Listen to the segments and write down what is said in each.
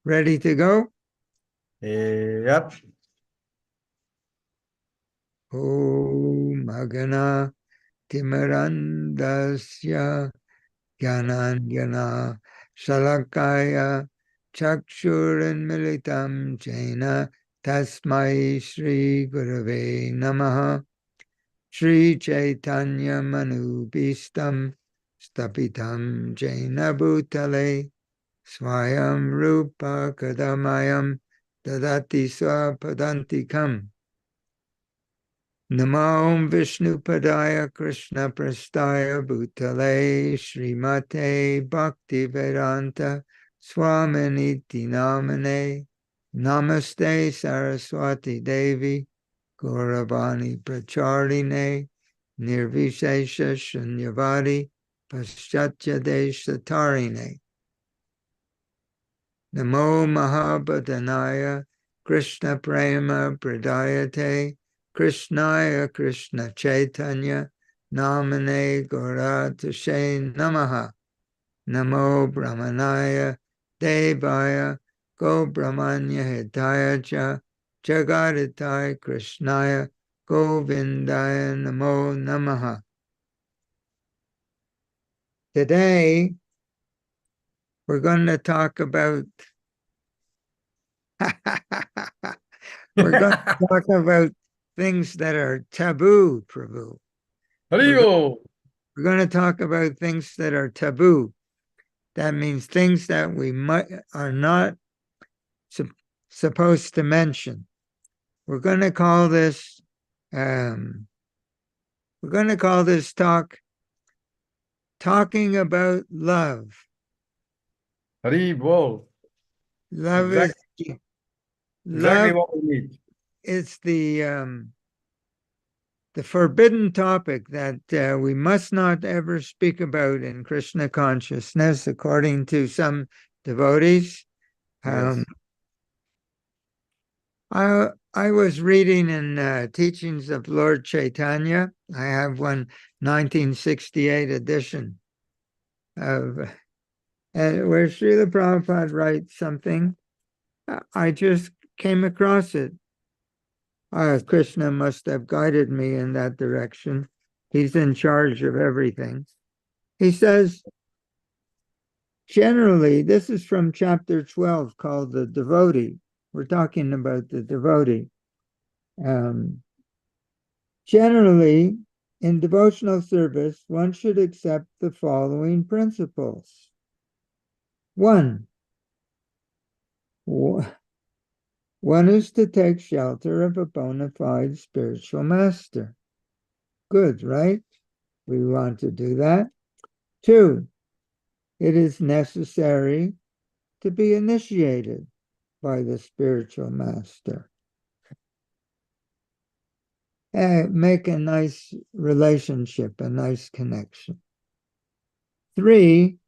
Ready to go? Yep. Om Magana Timarandasya Gyananjana Shalakaya Chakshuranmilitam Jena Tasmai Shri Gurave Namaha Shri Chaitanya Manubhistam Stapitam Jena Bhutale Swayam Rupa Kadamayam Dadati Swapadantikam Namo Vishnu Padaya Krishna Prastaya Bhutale Srimate Bhakti Vedanta Swaminiti Namane Namaste Saraswati Devi Gauravani Pracharine Nirvishesha Shunyavadi Paschatya Deshatarine Namo Mahabhadanaya Krishna Prema Pradayate Krishnaya Krishna Chaitanya Namane Gauratashe Namaha Namo Brahmanaya Devaya Go Brahmanya Hitaya Cha Jagaditai Krishnaya Govindaya Namo Namaha. Today we're going to talk about we're going to talk about things that are taboo, Prabhu. We're going to talk about things that are taboo. That means things that we are not supposed to mention. We're going to call this talk talking about love. Haribol. Love exactly what we need. It's the forbidden topic that we must not ever speak about in Krishna consciousness, according to some devotees. Yes. I was reading in Teachings of Lord Chaitanya. I have one 1968 edition of where Srila Prabhupada writes something. I just came across it. Krishna must have guided me in that direction. He's in charge of everything. He says, generally, this is from chapter 12 called The Devotee. We're talking about the devotee. Generally, in devotional service, one should accept the following principles. One is to take shelter of a bona fide spiritual master. Good, right? We want to do that. Two, it is necessary to be initiated by the spiritual master. Make a nice relationship, a nice connection. Three,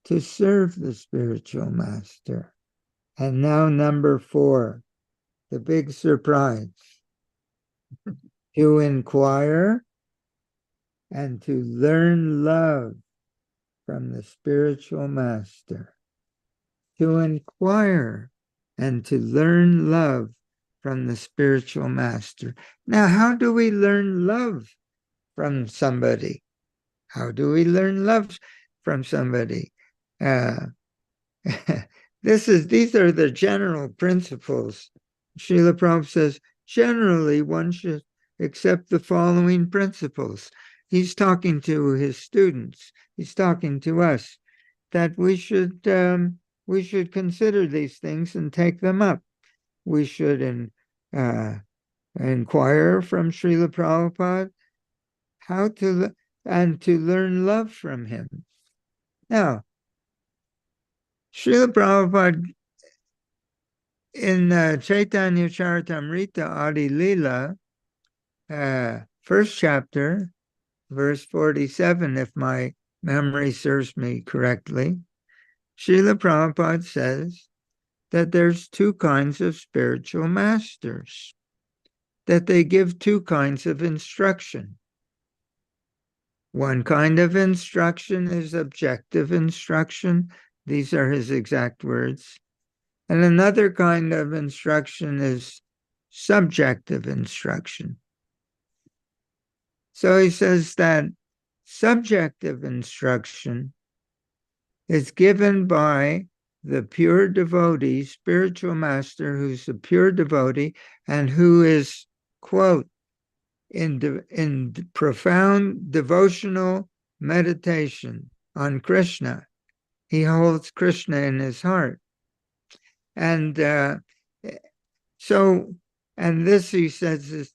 to serve the spiritual master. And now number 4, the big surprise. To inquire and to learn love from the spiritual master. To inquire and to learn love from the spiritual master. Now, how do we learn love from somebody? How do we learn love from somebody? These are the general principles. Srila Prabhupada says, generally one should accept the following principles. He's talking to his students. He's talking to us that we should consider these things and take them up. We should inquire from Srila Prabhupada how to learn love from him. Now, Srila Prabhupada in Chaitanya Charitamrita Adi Lila, first chapter, verse 47, if my memory serves me correctly, Srila Prabhupada says that there's 2 kinds of spiritual masters, that they give 2 kinds of instruction. One kind of instruction is objective instruction. These are his exact words. And another kind of instruction is subjective instruction. So he says that subjective instruction is given by the pure devotee, spiritual master, who's a pure devotee and who is, quote, in profound devotional meditation on Krishna. He holds Krishna in his heart. And and this, he says,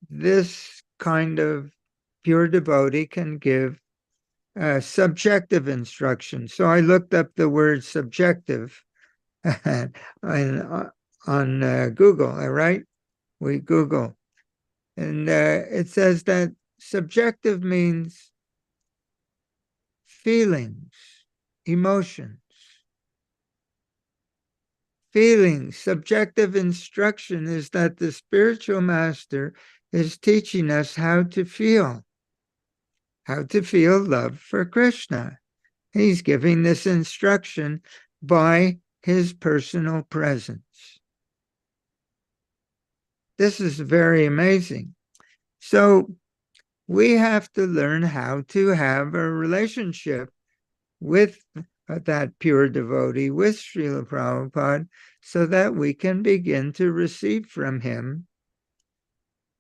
this kind of pure devotee can give subjective instruction. So I looked up the word subjective on Google, all right? We Google. And it says that subjective means feelings, emotions. Feelings. Subjective instruction is that the spiritual master is teaching us how to feel love for Krishna. He's giving this instruction by his personal presence. This is very amazing. So we have to learn how to have a relationship with that pure devotee, with Srila Prabhupada, so that we can begin to receive from him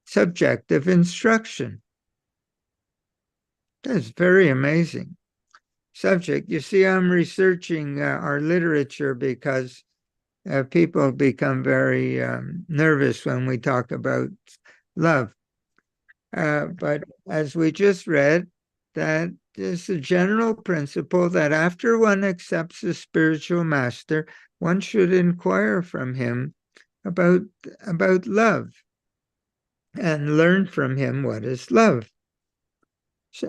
subjective instruction. That's very amazing. Subject. You see, I'm researching our literature because people become very nervous when we talk about love. But as we just read, that is a general principle that after one accepts a spiritual master, one should inquire from him about love and learn from him what is love.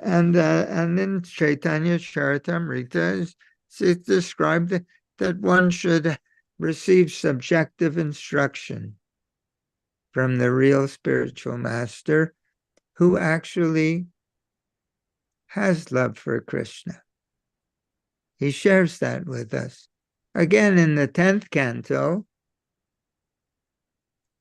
And in Chaitanya Charitamrita, it's described that one should receive subjective instruction from the real spiritual master who actually has love for Krishna. He shares that with us. Again, in the 10th canto,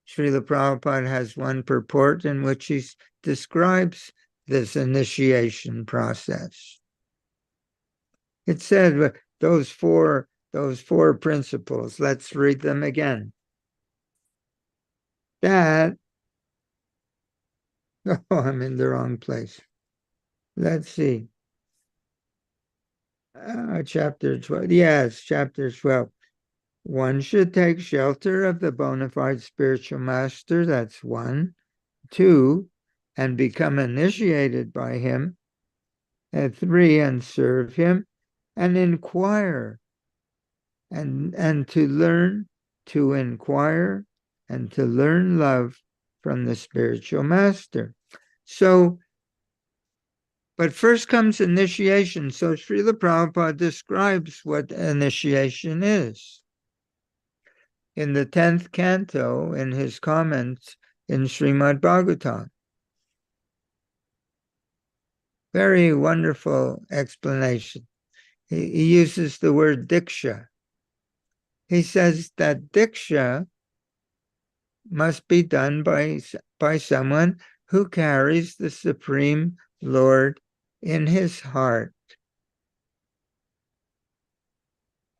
Srila Prabhupada has one purport in which he describes this initiation process. It said those four principles. Let's read them again. That, oh, I'm in the wrong place. Let's see. Chapter 12. Yes, chapter 12. One should take shelter of the bona fide spiritual master. That's one. Two, and become initiated by him. And three, and serve him and inquire. And to learn, to inquire, and to learn love from the spiritual master. So, but first comes initiation. So Srila Prabhupada describes what initiation is. In the 10th canto, in his comments in Srimad Bhagavatam. Very wonderful explanation. He uses the word diksha. He says that diksha must be done by someone who carries the Supreme Lord in his heart.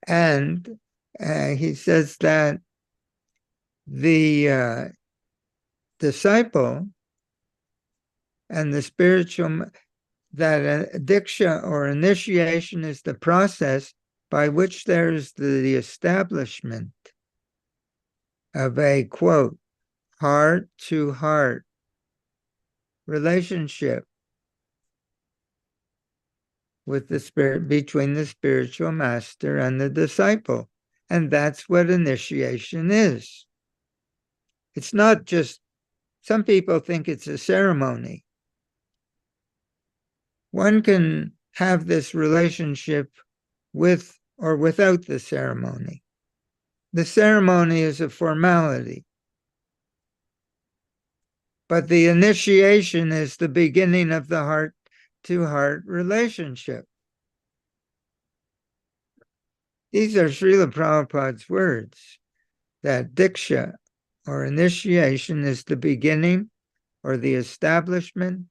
And he says that the disciple and the spiritual, that diksha or initiation is the process by which there's the establishment of a, quote, heart-to-heart relationship with the spirit, between the spiritual master and the disciple. And that's what initiation is. It's not just, some people think it's a ceremony. One can have this relationship with or without the ceremony. The ceremony is a formality. But the initiation is the beginning of the heart-to-heart relationship. These are Srila Prabhupada's words, that Diksha, or initiation, is the beginning or the establishment.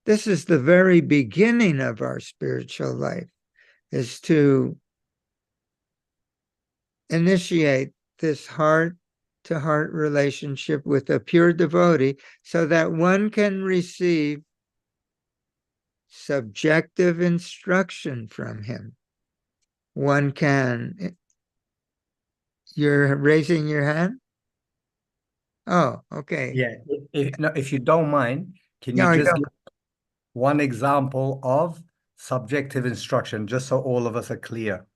This is the very beginning of our spiritual life, is to initiate this heart-to-heart relationship with a pure devotee so that one can receive subjective instruction from him. One can. You're raising your hand? Oh, okay. Yeah. If you don't mind, can No, you I just don't. give one example of subjective instruction, just so all of us are clear?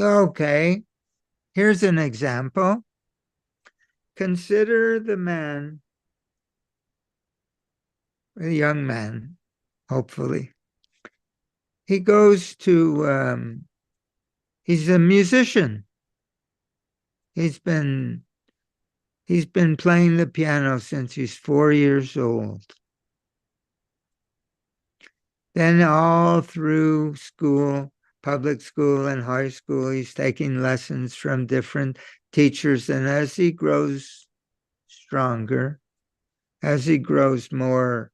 Okay. Here's an example. Consider the man, a young man, hopefully. He goes to, he's a musician. He's been playing the piano since he's 4 years old. Then all through school, public school and high school, he's taking lessons from different teachers. And as he grows stronger, as he grows more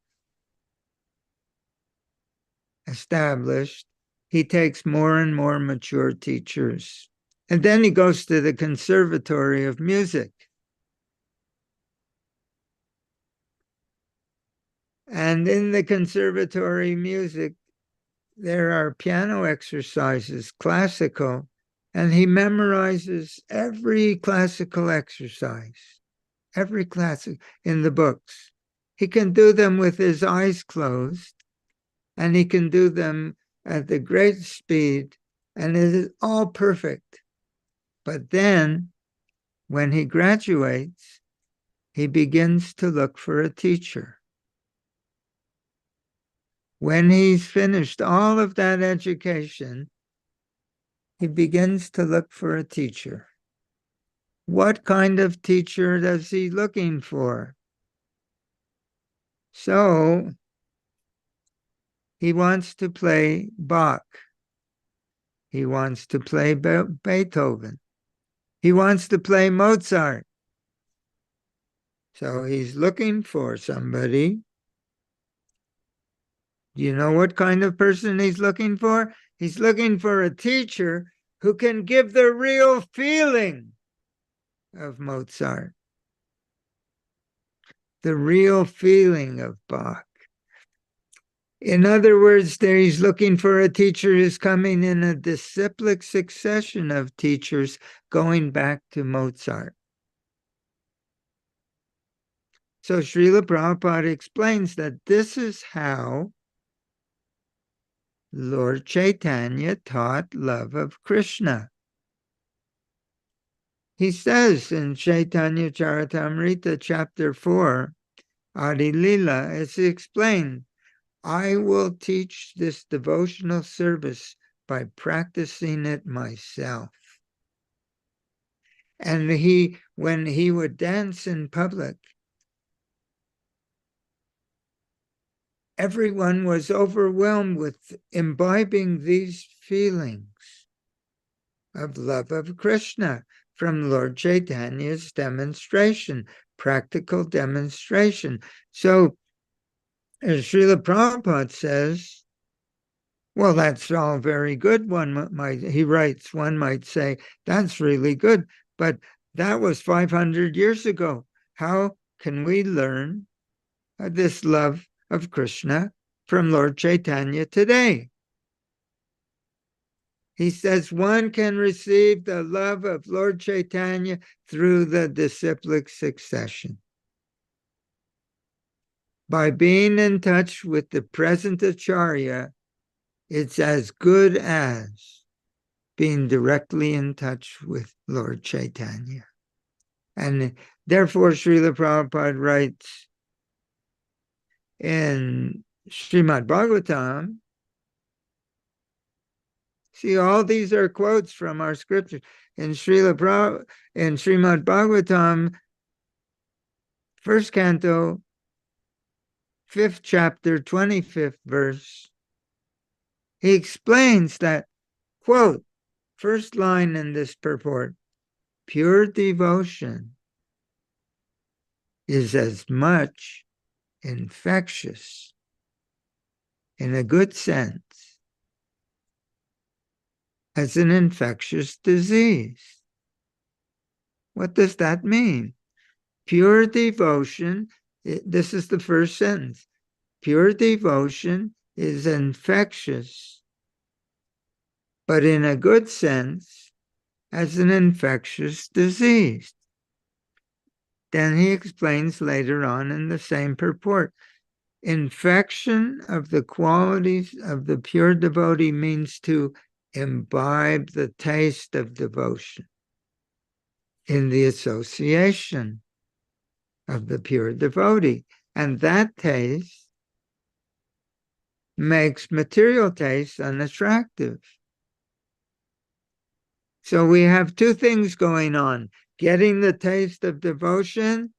established, he takes more and more mature teachers. And then he goes to the Conservatory of Music. And in the Conservatory Music, there are piano exercises, classical, and he memorizes every classical exercise, every classic in the books. He can do them with his eyes closed, and he can do them at the great speed, and it is all perfect. But then, when he graduates, he begins to look for a teacher. When he's finished all of that education, he begins to look for a teacher. What kind of teacher is he looking for? So he wants to play Bach. He wants to play Beethoven. He wants to play Mozart. So he's looking for somebody. Do you know what kind of person he's looking for? He's looking for a teacher who can give the real feeling of Mozart, the real feeling of Bach. In other words, there he's looking for a teacher who's coming in a disciplic succession of teachers going back to Mozart. So Srila Prabhupada explains that this is how Lord Chaitanya taught love of Krishna. He says in Chaitanya Charitamrita, chapter 4, Adi Lila, as he explained, I will teach this devotional service by practicing it myself. And when he would dance in public, everyone was overwhelmed with imbibing these feelings of love of Krishna from Lord Chaitanya's demonstration, practical demonstration. So, as Srila Prabhupada says, well, that's all very good. He writes, one might say, that's really good, but that was 500 years ago. How can we learn this love of Krishna from Lord Chaitanya today? He says one can receive the love of Lord Chaitanya through the disciplic succession. By being in touch with the present Acharya, it's as good as being directly in touch with Lord Chaitanya. And therefore, Srila Prabhupada writes in Srimad Bhagavatam, see, all these are quotes from our scriptures. In Srimad Bhagavatam, first canto, 5th chapter, 25th verse, he explains that, quote, first line in this purport, pure devotion is as much infectious, in a good sense, as an infectious disease. What does that mean? Pure devotion, this is the first sentence, pure devotion is infectious, but in a good sense, as an infectious disease. Then he explains later on in the same purport, infection of the qualities of the pure devotee means to imbibe the taste of devotion in the association of the pure devotee. And that taste makes material taste unattractive. So we have two things going on, getting the taste of devotion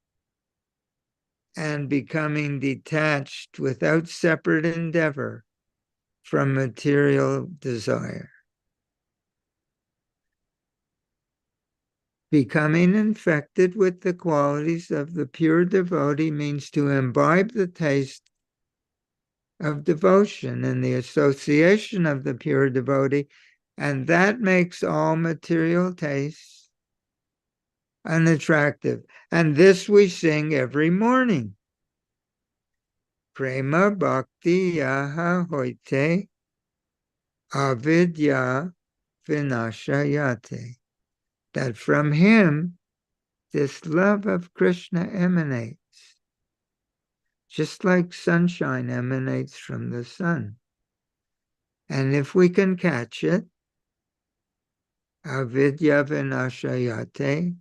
and becoming detached without separate endeavor from material desire. Becoming infected with the qualities of the pure devotee means to imbibe the taste of devotion in the association of the pure devotee, and that makes all material tastes unattractive. And this we sing every morning. Prema bhakti yaha hoite avidya vinashayate. That from him, this love of Krishna emanates, just like sunshine emanates from the sun. And if we can catch it, avidya vinashayate,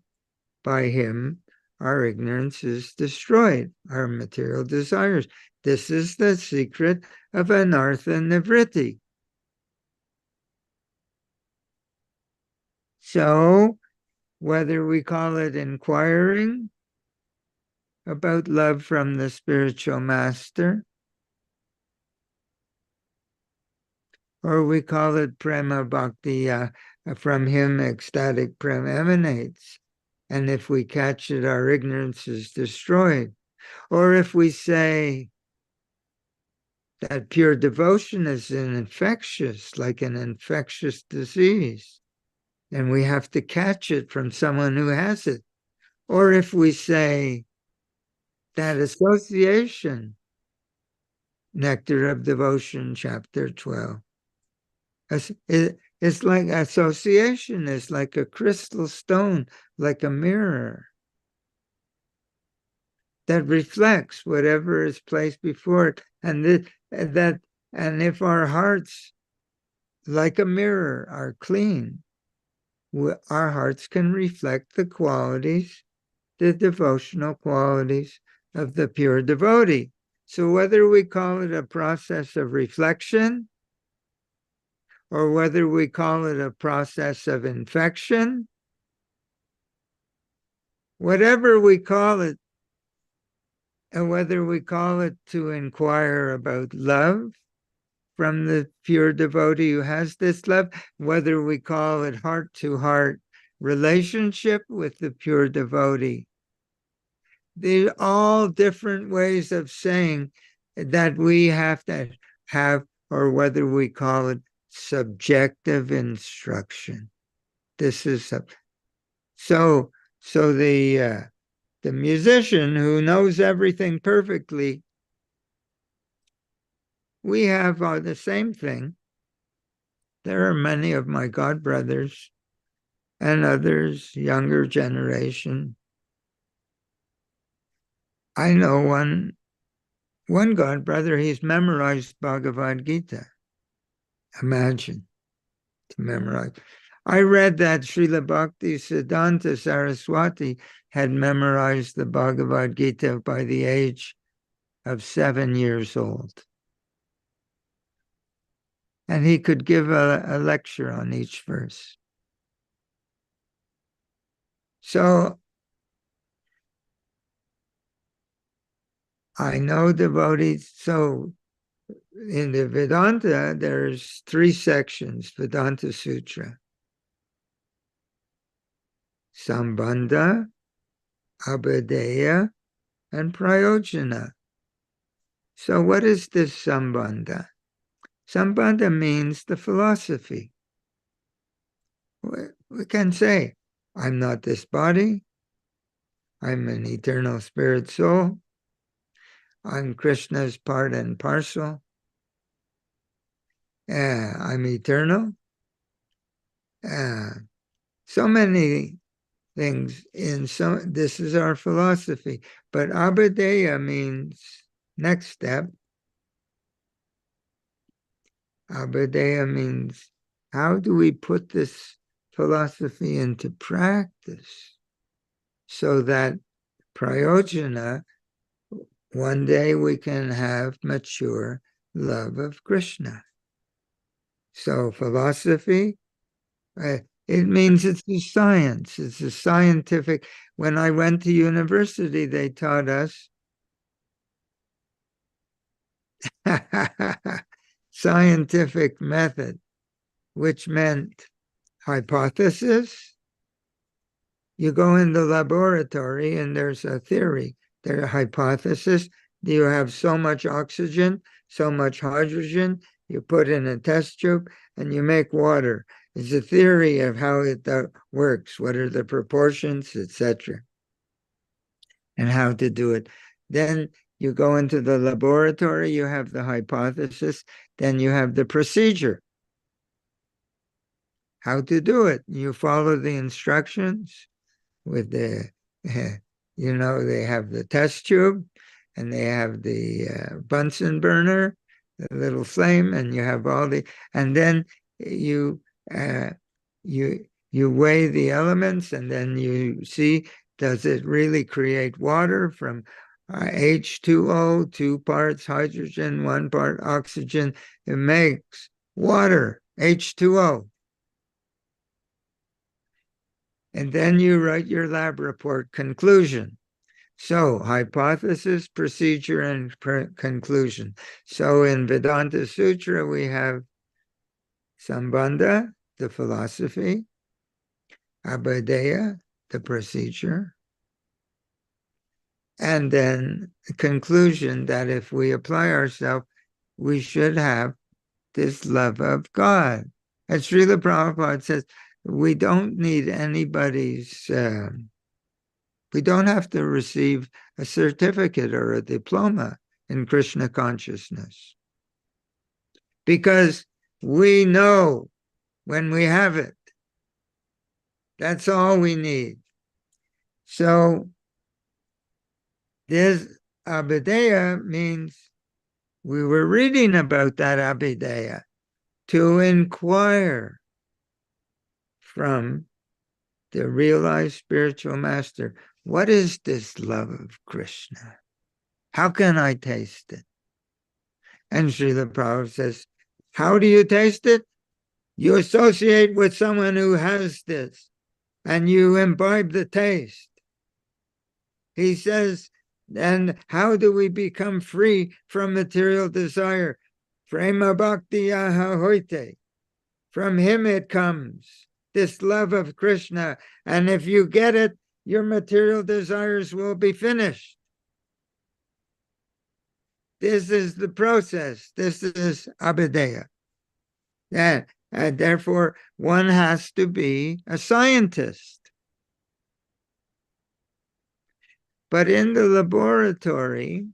by him, our ignorance is destroyed, our material desires. This is the secret of anartha nivritti. So, whether we call it inquiring about love from the spiritual master, or we call it prema bhakti, from him ecstatic prem emanates. And if we catch it, our ignorance is destroyed. Or if we say that pure devotion is infectious, like an infectious disease, and we have to catch it from someone who has it. Or if we say that association, Nectar of Devotion, chapter 12, it's like association is like a crystal stone, like a mirror that reflects whatever is placed before it. And if our hearts, like a mirror, are clean, our hearts can reflect the qualities, the devotional qualities of the pure devotee. So whether we call it a process of reflection, or whether we call it a process of infection, whatever we call it, and whether we call it to inquire about love from the pure devotee who has this love, whether we call it heart-to-heart relationship with the pure devotee, they're all different ways of saying that we have to have, or whether we call it subjective instruction. This is so the musician who knows everything perfectly, we have the same thing. There are many of my god brothers and others, younger generation. I know one god brother, he's memorized Bhagavad Gita. Imagine, to memorize. I read that Srila Bhakti Siddhanta Saraswati had memorized the Bhagavad Gita by the age of 7 years old. And he could give a lecture on each verse. So I know devotees. So in the Vedanta, there's 3 sections, Vedanta Sutra. Sambandha, Abhadeya, and Prayojana. So what is this Sambandha? Sambandha means the philosophy. We can say, I'm not this body. I'm an eternal spirit soul. I'm Krishna's part and parcel. I'm eternal. So many things this is our philosophy. But Abhadeya means next step. Abhadeya means how do we put this philosophy into practice so that Prayojana, one day we can have mature love of Krishna. So philosophy, it means it's a science. It's a scientific. When I went to university, they taught us scientific method, which meant hypothesis. You go in the laboratory and there's a theory. There's a hypothesis. You have so much oxygen, so much hydrogen. You put in a test tube and you make water. It's a theory of how it works, what are the proportions, etc., and how to do it. Then you go into the laboratory, you have the hypothesis, then you have the procedure, how to do it. You follow the instructions with the, they have the test tube and they have the Bunsen burner, the little flame, and you have all and then you weigh the elements, and then you see, does it really create water from H2O, 2 parts hydrogen, 1 part oxygen? It makes water, H2O. And then you write your lab report conclusion. So hypothesis, procedure, and conclusion. So in Vedanta Sutra, we have Sambandha, the philosophy, Abhadeya, the procedure, and then the conclusion that if we apply ourselves, we should have this love of God. As Srila Prabhupada says, we don't need anybody's, we don't have to receive a certificate or a diploma in Krishna consciousness, because we know when we have it. That's all we need. So this Abhadeya means we were reading about that Abhadeya, to inquire from the realized spiritual master, what is this love of Krishna? How can I taste it? And Srila Prabhupada says, how do you taste it? You associate with someone who has this, and you imbibe the taste. He says, and how do we become free from material desire? Prema bhakti hoite. From him it comes, this love of Krishna. And if you get it, your material desires will be finished. This is the process. This is Abhadeya. And therefore, one has to be a scientist. But in the laboratory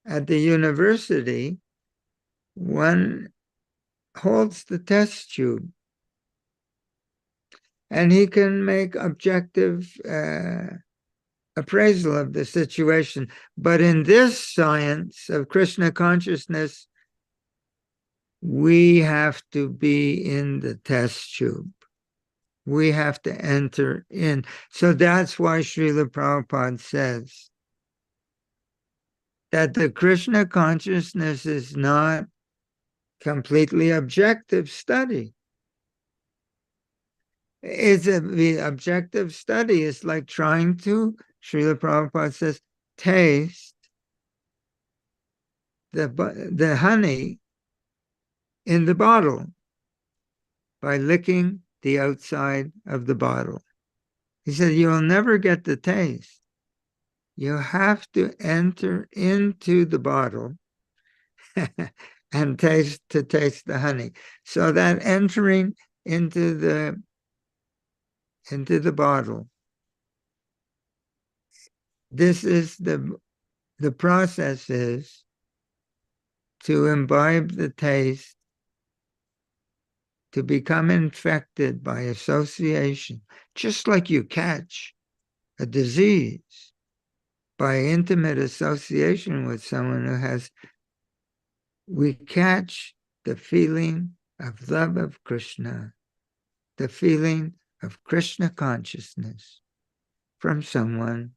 at the university, one holds the test tube and he can make objective appraisal of the situation. But in this science of Krishna consciousness, we have to be in the test tube. We have to enter in. So that's why Srila Prabhupada says that the Krishna consciousness is not completely objective study. The objective study is like trying to, Srila Prabhupada says, taste the honey in the bottle by licking the outside of the bottle. He said, you'll never get the taste. You have to enter into the bottle and taste the honey. So that entering into the bottle, this is the process is to imbibe the taste, to become infected by association, just like you catch a disease by intimate association with someone who has, we catch the feeling of love of Krishna, the feeling of Krishna consciousness from someone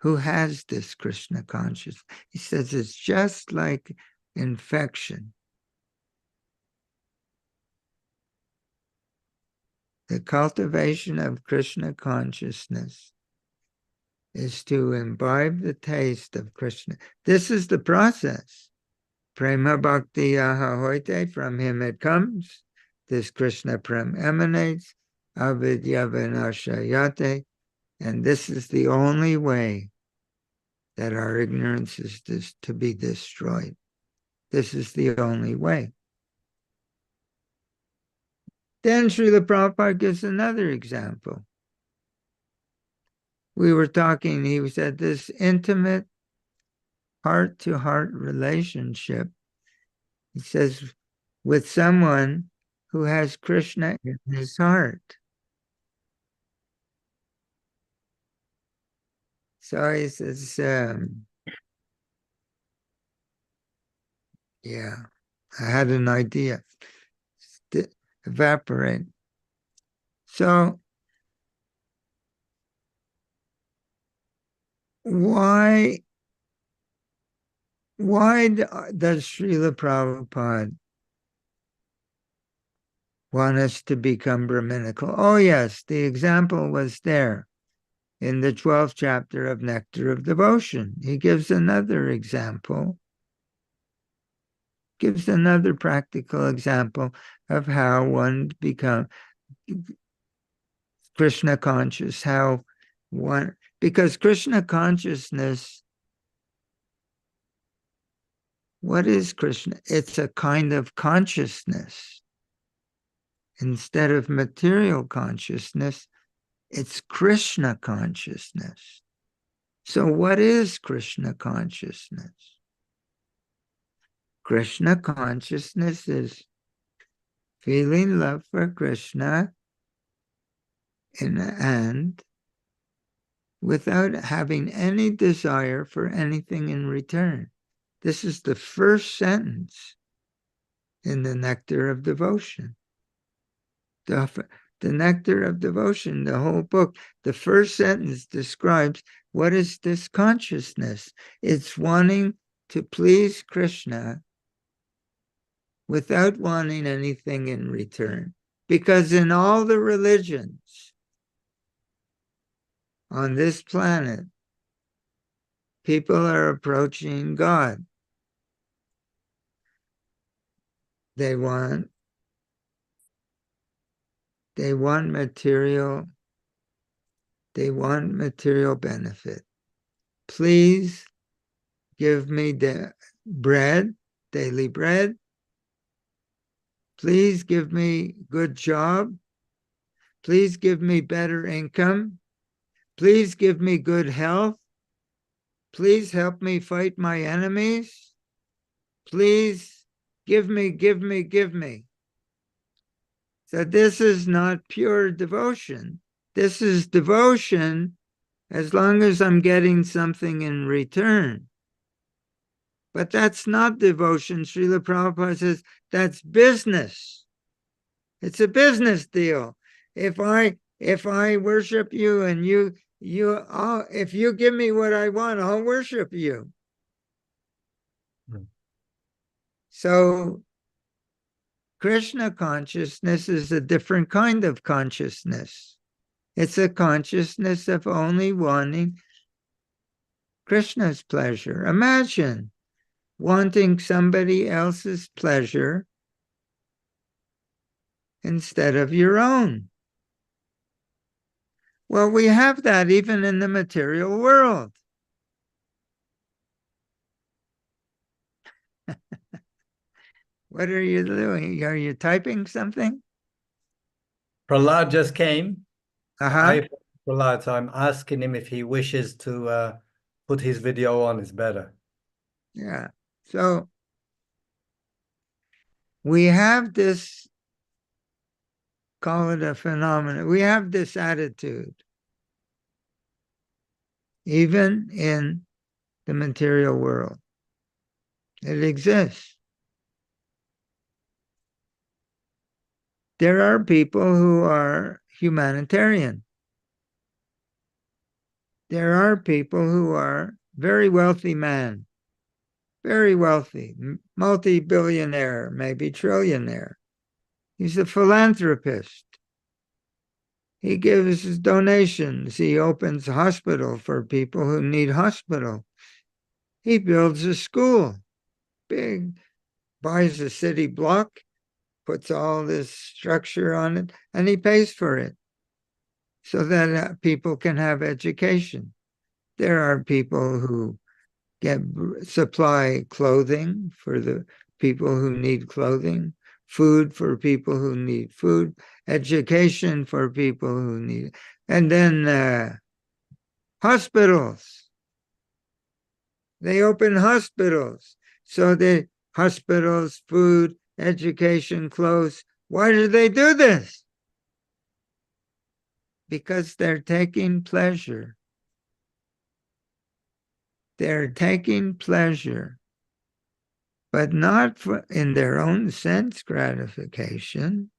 who has this Krishna consciousness. He says it's just like infection. The cultivation of Krishna consciousness is to imbibe the taste of Krishna. This is the process. Prema bhakti ahahoite, from him it comes. This Krishna prem emanates. Avidya vinashayate. And this is the only way that our ignorance is to be destroyed. This is the only way. Then Srila Prabhupada gives another example. We were talking, he said, this intimate heart-to-heart relationship, he says, with someone who has Krishna in his heart. So he says, yeah, I had an idea. Evaporate. So why does Srila Prabhupada want us to become Brahminical? Oh yes, the example was there in the 12th chapter of Nectar of Devotion. He gives another example, gives another practical example of how one becomes Krishna conscious, how one, because Krishna consciousness, what is Krishna? It's a kind of consciousness. Instead of material consciousness, it's Krishna consciousness. So what is Krishna consciousness? Krishna consciousness is feeling love for Krishna and without having any desire for anything in return. This is the first sentence in the Nectar of Devotion. The Nectar of Devotion, the whole book, the first sentence describes what is this consciousness. It's wanting to please Krishna without wanting anything in return. Because in all the religions on this planet, people are approaching God. They want material benefit. Please give me the bread, daily bread. Please give me good job. Please give me better income. Please give me good health. Please help me fight my enemies. Please give me, give me, give me. So this is not pure devotion. This is devotion as long as I'm getting something in return. But that's not devotion. Srila Prabhupada says that's business. It's a business deal. If I worship you and if you give me what I want, I'll worship you. So Krishna consciousness is a different kind of consciousness. It's a consciousness of only wanting Krishna's pleasure. Imagine wanting somebody else's pleasure instead of your own. Well, we have that even in the material world. What are you doing? Are you typing something? Prahlad just came. Uh-huh. Hi, Prahlad. So I'm asking him if he wishes to put his video on. It's better. Yeah. So we have this, call it a phenomenon. We have this attitude, even in the material world. It exists. There are people who are humanitarian. There are people who are very wealthy men, very wealthy, multi-billionaire, maybe trillionaire. He's a philanthropist. He gives donations. He opens a hospital for people who need hospital. He builds a school, big, buys a city block, puts all this structure on it, and he pays for it so that people can have education. There are people who get supply clothing for the people who need clothing, food for people who need food, education for people who need, and then hospitals. They open hospitals. So the hospitals, food, education, clothes. Why do they do this? Because they're taking pleasure. They're taking pleasure, but not in their own sense gratification,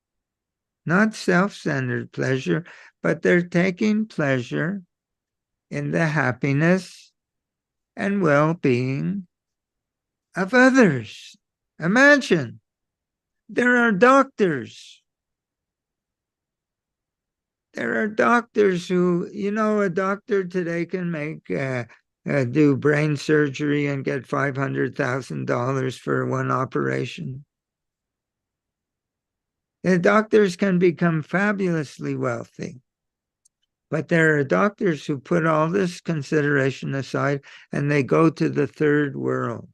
not self-centered pleasure, but they're taking pleasure in the happiness and well-being of others. Imagine, there are doctors. There are doctors who, a doctor today can do brain surgery and get $500,000 for one operation. The doctors can become fabulously wealthy. But there are doctors who put all this consideration aside and they go to the third world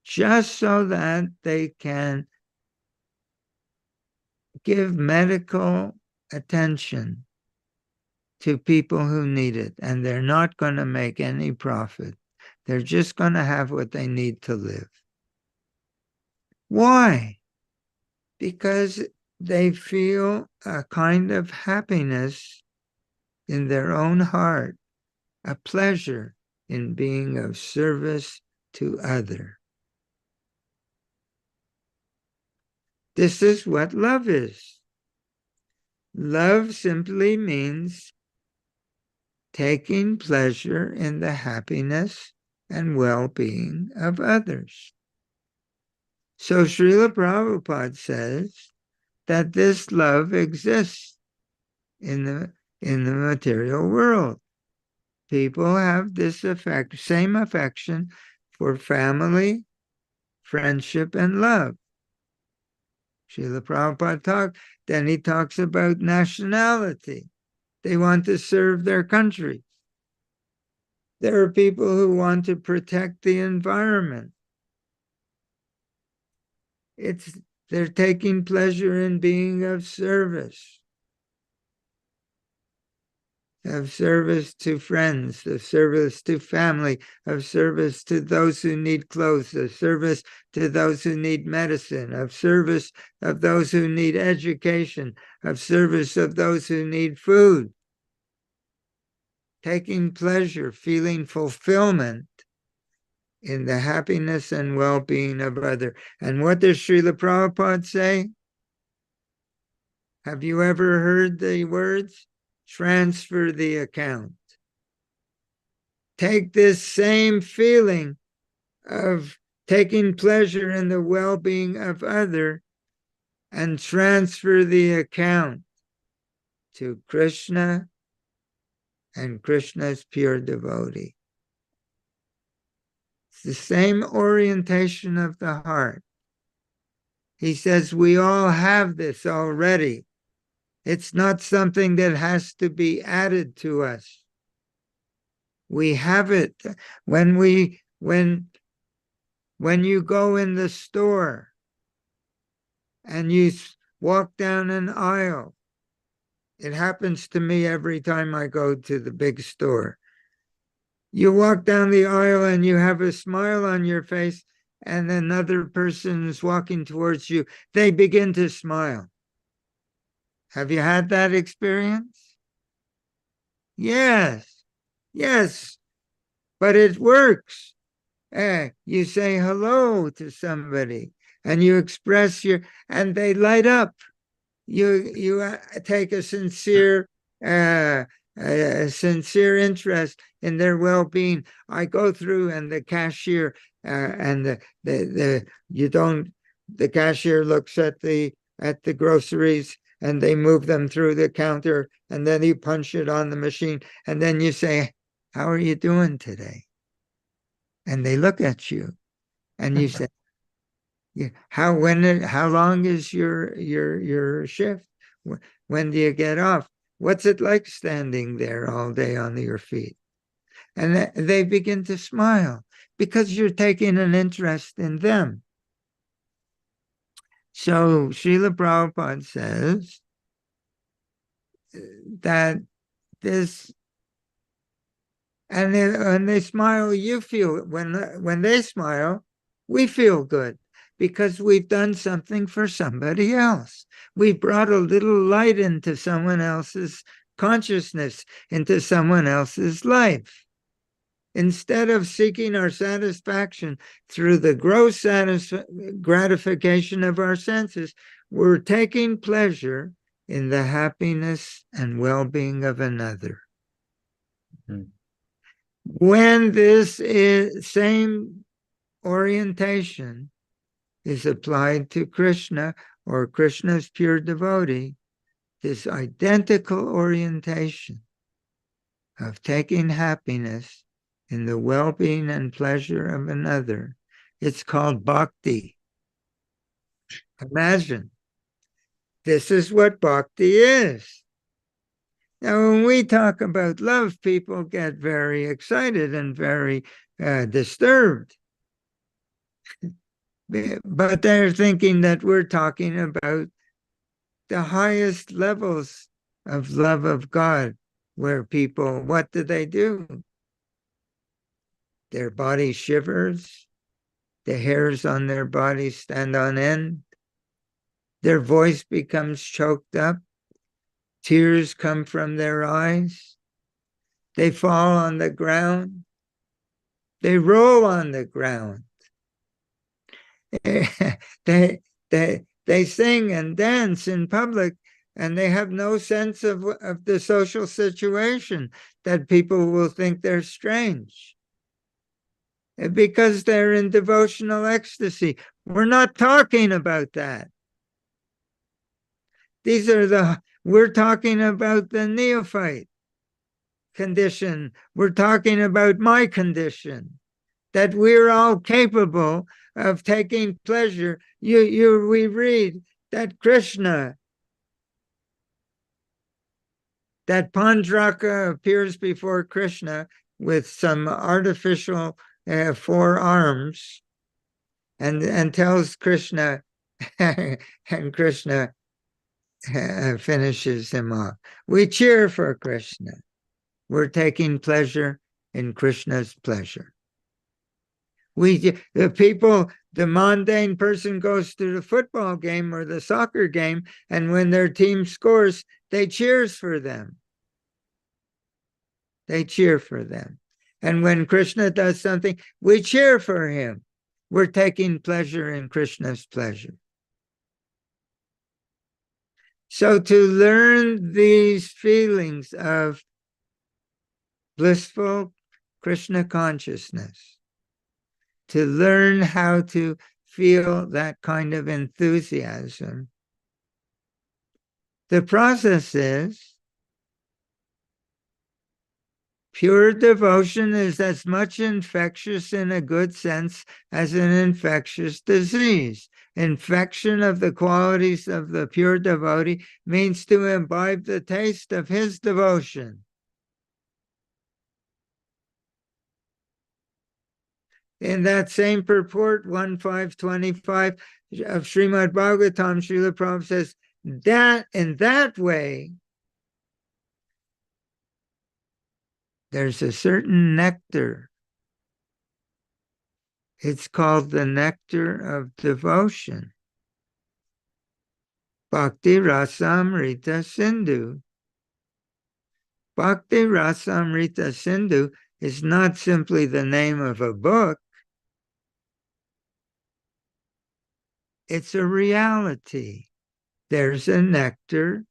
just so that they can give medical attention to people who need it. And they're not going to make any profit. They're just going to have what they need to live. Why? Because they feel a kind of happiness in their own heart, a pleasure in being of service to other. This is what love is. Love simply means taking pleasure in the happiness and well-being of others. So Srila Prabhupada says that this love exists in the material world. People have this same affection for family, friendship, and love. Srila Prabhupada then he talks about nationality. They want to serve their country. There are people who want to protect the environment. They're taking pleasure in being of service to friends, of service to family, of service to those who need clothes, of service to those who need medicine, of service of those who need education, of service of those who need food. Taking pleasure, feeling fulfillment in the happiness and well-being of others. And what does Srila Prabhupada say? Have you ever heard the words? Transfer the account. Take this same feeling of taking pleasure in the well-being of others and transfer the account to Krishna and Krishna's pure devotee. the same orientation of the heart. He says we all have this already. It's not something that has to be added to us. We have it. When you go in the store and you walk down an aisle, it happens to me every time I go to the big store. You walk down the aisle and you have a smile on your face, and another person is walking towards you. They begin to smile. Have you had that experience? Yes, yes, but it works. You say hello to somebody and you express and they light up. You take a sincere interest in their well-being. I go through and the cashier and the cashier looks at the groceries and they move them through the counter and then you punch it on the machine and then you say, "How are you doing today?" And they look at you and you say, "Yeah, how long is your shift? When do you get off? What's it like standing there all day on your feet?" And they begin to smile because you're taking an interest in them. So Srila Prabhupada says that this, and when they smile, you feel, when they smile, we feel good because we've done something for somebody else. We've brought a little light into someone else's consciousness, into someone else's life. Instead of seeking our satisfaction through the gross gratification of our senses, we're taking pleasure in the happiness and well-being of another. Mm. When this same orientation is applied to Krishna or Krishna's pure devotee, this identical orientation of taking happiness in the well-being and pleasure of another, it's called bhakti. Imagine, this is what bhakti is. Now, when we talk about love, people get very excited and very disturbed. But they're thinking that we're talking about the highest levels of love of God, where people, what do? Their body shivers, the hairs on their body stand on end, their voice becomes choked up, tears come from their eyes, they fall on the ground, they roll on the ground. they sing and dance in public, and they have no sense of the social situation, that people will think they're strange because they're in devotional ecstasy. We're not talking about that. We're talking about the neophyte condition. We're talking about my condition, that we're all capable of taking pleasure. We read that Krishna, that Pandraka appears before Krishna with some artificial 4 arms and tells Krishna, and Krishna finishes him off. We cheer for Krishna. We're taking pleasure in Krishna's pleasure. The mundane person goes to the football game or the soccer game, and when their team scores, they cheers for them. They cheer for them. And when Krishna does something, we cheer for him. We're taking pleasure in Krishna's pleasure. So to learn these feelings of blissful Krishna consciousness, to learn how to feel that kind of enthusiasm, the process is Pure devotion is as much infectious in a good sense as an infectious disease. Infection of the qualities of the pure devotee means to imbibe the taste of his devotion. In that same purport, 1.5.25 of Srimad Bhagavatam, Srila Prabhupada says that in that way, there's a certain nectar. It's called the nectar of devotion. Bhakti Rasamrita Sindhu. Bhakti Rasamrita Sindhu is not simply the name of a book. It's a reality. There's a nectar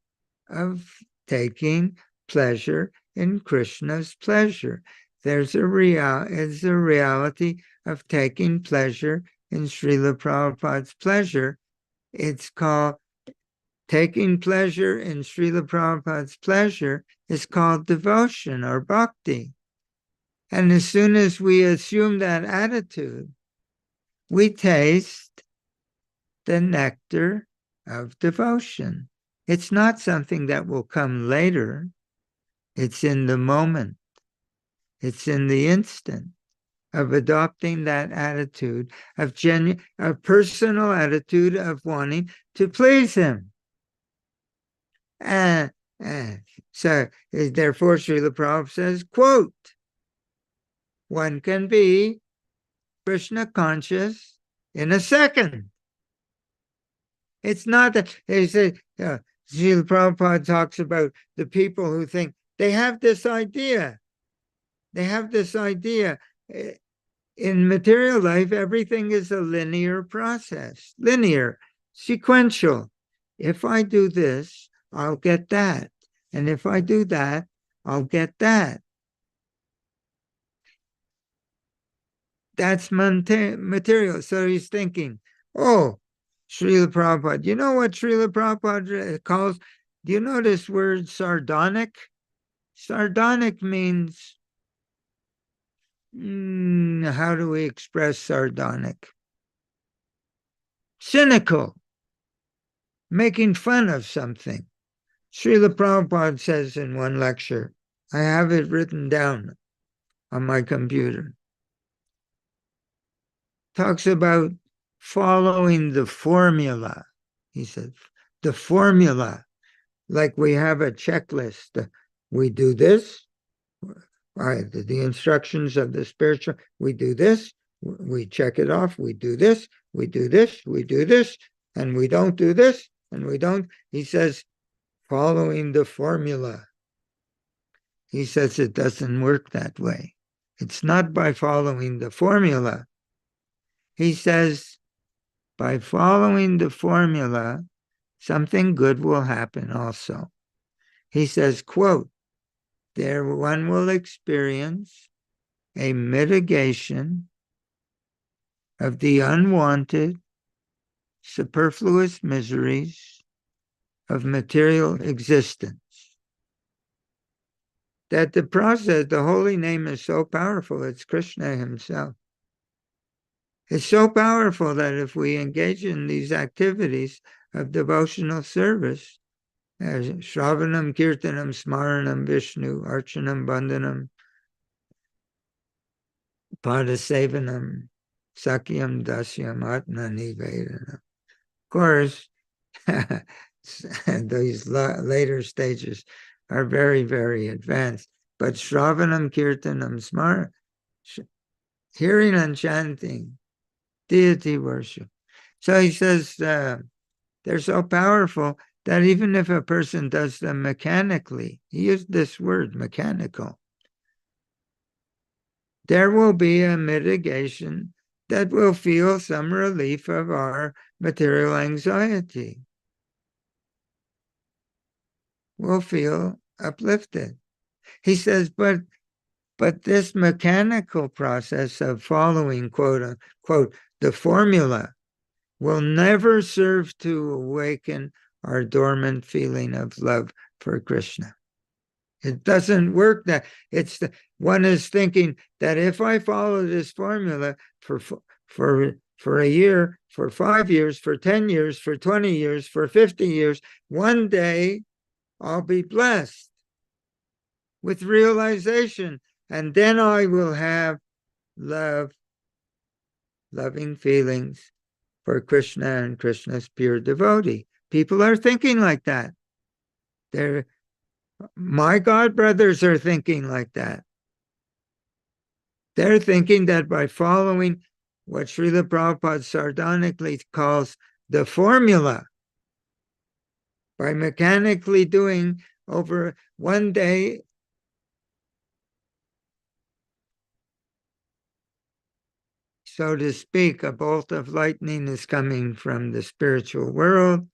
of taking pleasure in Krishna's pleasure. It's a reality of taking pleasure in Srila Prabhupada's pleasure. It's called taking pleasure in Srila Prabhupada's pleasure is called devotion or bhakti. And as soon as we assume that attitude, we taste the nectar of devotion. It's not something that will come later. It's in the moment. It's in the instant of adopting that attitude of a personal attitude of wanting to please him. So therefore, Srila Prabhupada says, quote, one can be Krishna conscious in a second. It's not that they say, Srila Prabhupada talks about the people who think they have this idea. They have this idea. In material life, everything is a linear process, linear, sequential. If I do this, I'll get that. And if I do that, I'll get that. That's material. So he's thinking, oh, Srila Prabhupada. You know what Srila Prabhupada calls? Do you know this word sardonic? Sardonic means, how do we express sardonic? Cynical, making fun of something. Srila Prabhupada says in one lecture, I have it written down on my computer, talks about following the formula. He said, the formula, like we have a checklist. We do this, the instructions of the spiritual, we do this, we check it off, we do this, we do this, we do this, and we don't do this, and we don't. He says, following the formula. He says it doesn't work that way. It's not by following the formula. He says, by following the formula, something good will happen also. He says, quote, there one will experience a mitigation of the unwanted, superfluous miseries of material existence. That the process, the holy name is so powerful, it's Krishna himself. It's so powerful that if we engage in these activities of devotional service, Shravanam, Kirtanam, Smaranam, Vishnu, Archanam, Bandhanam, Padasevanam, Sakyam, Dasyam, Atma Nivedanam. Of course, these later stages are very, very advanced. But Shravanam, Kirtanam, Smaranam, hearing and chanting, deity worship. So he says they're so powerful that even if a person does them mechanically, he used this word, mechanical, there will be a mitigation that will feel some relief of our material anxiety. We'll feel uplifted. He says, but this mechanical process of following, quote unquote, the formula will never serve to awaken our dormant feeling of love for Krishna. It doesn't work that one is thinking that if I follow this formula for a year, for 5 years, for 10 years, for 20 years, for 50 years, one day I'll be blessed with realization, and then I will have loving feelings for Krishna and Krishna's pure devotee. People are thinking like that. My God brothers are thinking like that. They're thinking that by following what Srila Prabhupada sardonically calls the formula, by mechanically doing over one day, so to speak, a bolt of lightning is coming from the spiritual world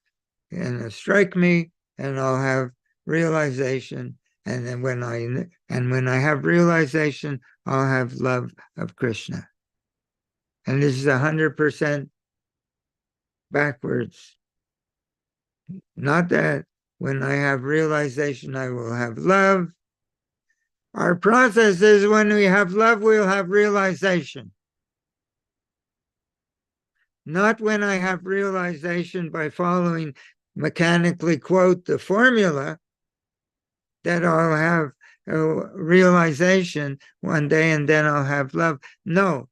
and it'll strike me and I'll have realization. And then when I have realization, I'll have love of Krishna. And this is 100% backwards. Not that when I have realization, I will have love. Our process is when we have love, we'll have realization. Not when I have realization by following mechanically, quote, the formula, that I'll have a realization one day and then I'll have love. No.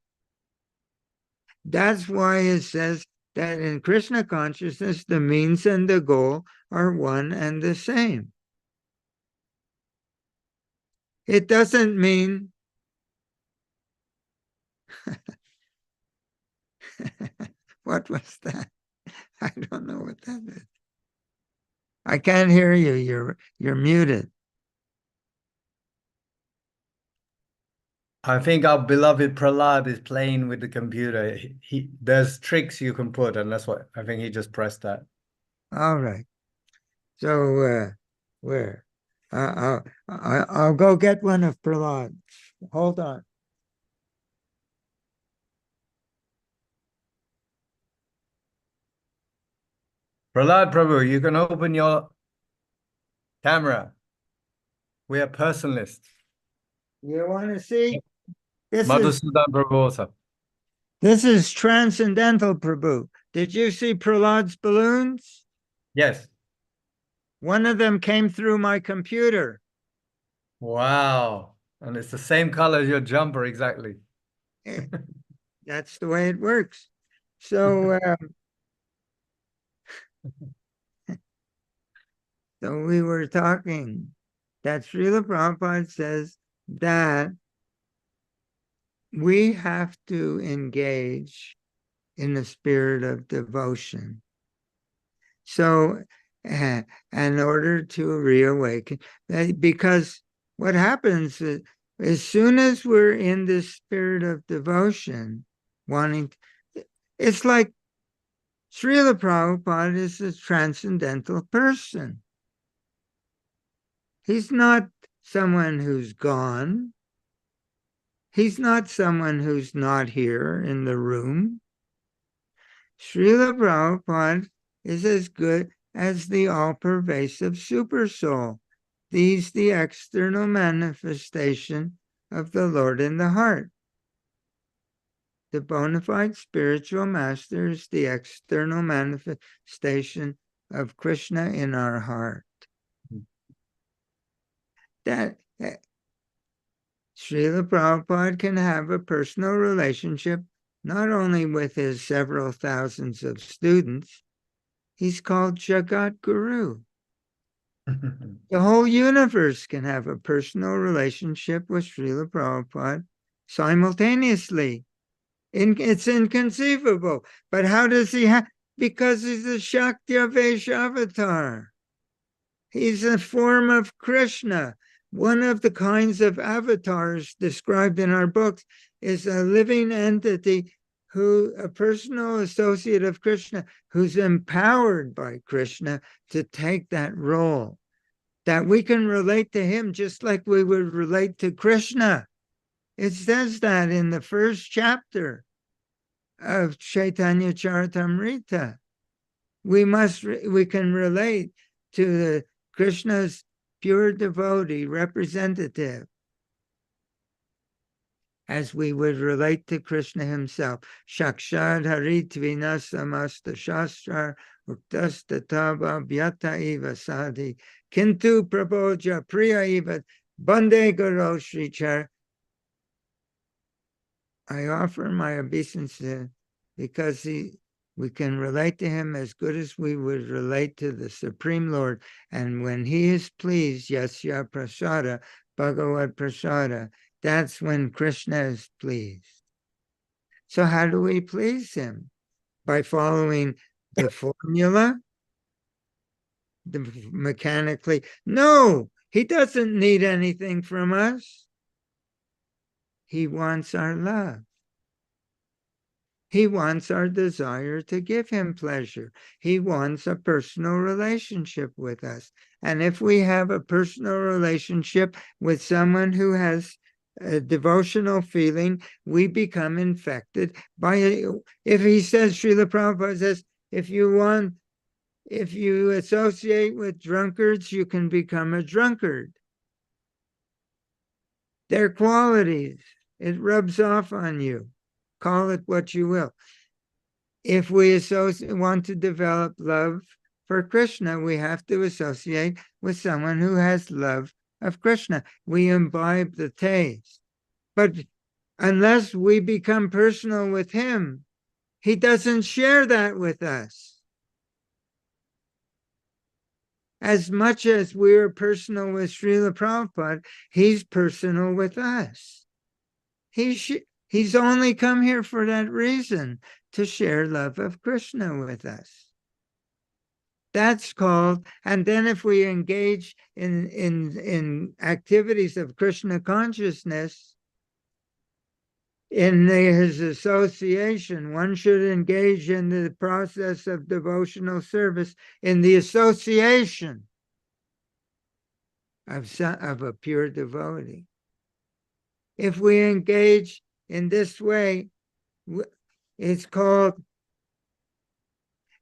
That's why it says that in Krishna consciousness, the means and the goal are one and the same. It doesn't mean what was that? I don't know what that is. I can't hear you. You're muted. I think our beloved Prahlad is playing with the computer. There's tricks you can put, and that's what I think he just pressed that. All right. So where? I'll go get one of Prahlad. Hold on. Prahlad Prabhu, you can open your camera. We are personalists. You want to see? This Madhusudan Prabhu also. This is transcendental Prabhu. Did you see Prahlad's balloons? Yes. One of them came through my computer. Wow. And it's the same color as your jumper, exactly. That's the way it works. So, so we were talking that Srila Prabhupada says that we have to engage in the spirit of devotion. So, in order to reawaken, because what happens is, as soon as we're in this spirit of devotion, it's like Srila Prabhupada is a transcendental person. He's not someone who's gone. He's not someone who's not here in the room. Srila Prabhupada is as good as the all-pervasive supersoul. These the external manifestation of the Lord in the heart. The bona fide spiritual master is the external manifestation of Krishna in our heart. That Srila Prabhupada can have a personal relationship not only with his several thousands of students, he's called Jagat Guru. The whole universe can have a personal relationship with Srila Prabhupada simultaneously. It's inconceivable. But how does he have? Because he's a Shaktyavesh avatar. He's a form of Krishna. One of the kinds of avatars described in our books is a living entity a personal associate of Krishna, who's empowered by Krishna to take that role, that we can relate to him just like we would relate to Krishna. It says that in the first chapter of Chaitanya Charitamrita. We can relate to Krishna's pure devotee representative, as we would relate to Krishna himself. Shakshad Harittvina Samasta Shastra Uktastatava Vyata Eva Sadi Kintu Prabhoja Priya Eva Bande Guru Shri Char. I offer my obeisance because we can relate to him as good as we would relate to the Supreme Lord. And when he is pleased, Yasya Prasada, Bhagavad Prasada, that's when Krishna is pleased. So how do we please him? By following the formula? Mechanically? No, he doesn't need anything from us. He wants our love. He wants our desire to give him pleasure. He wants a personal relationship with us. And if we have a personal relationship with someone who has a devotional feeling, we become infected by it. If he says, Srila Prabhupada says, if you associate with drunkards, you can become a drunkard. Their qualities, it rubs off on you. Call it what you will. If we want to develop love for Krishna, we have to associate with someone who has love of Krishna. We imbibe the taste. But unless we become personal with him, he doesn't share that with us. As much as we're personal with Srila Prabhupada, he's personal with us. He's only come here for that reason, to share love of Krishna with us. That's called, and then if we engage in activities of Krishna consciousness, in his association, one should engage in the process of devotional service in the association of a pure devotee. If we engage in this way, it's called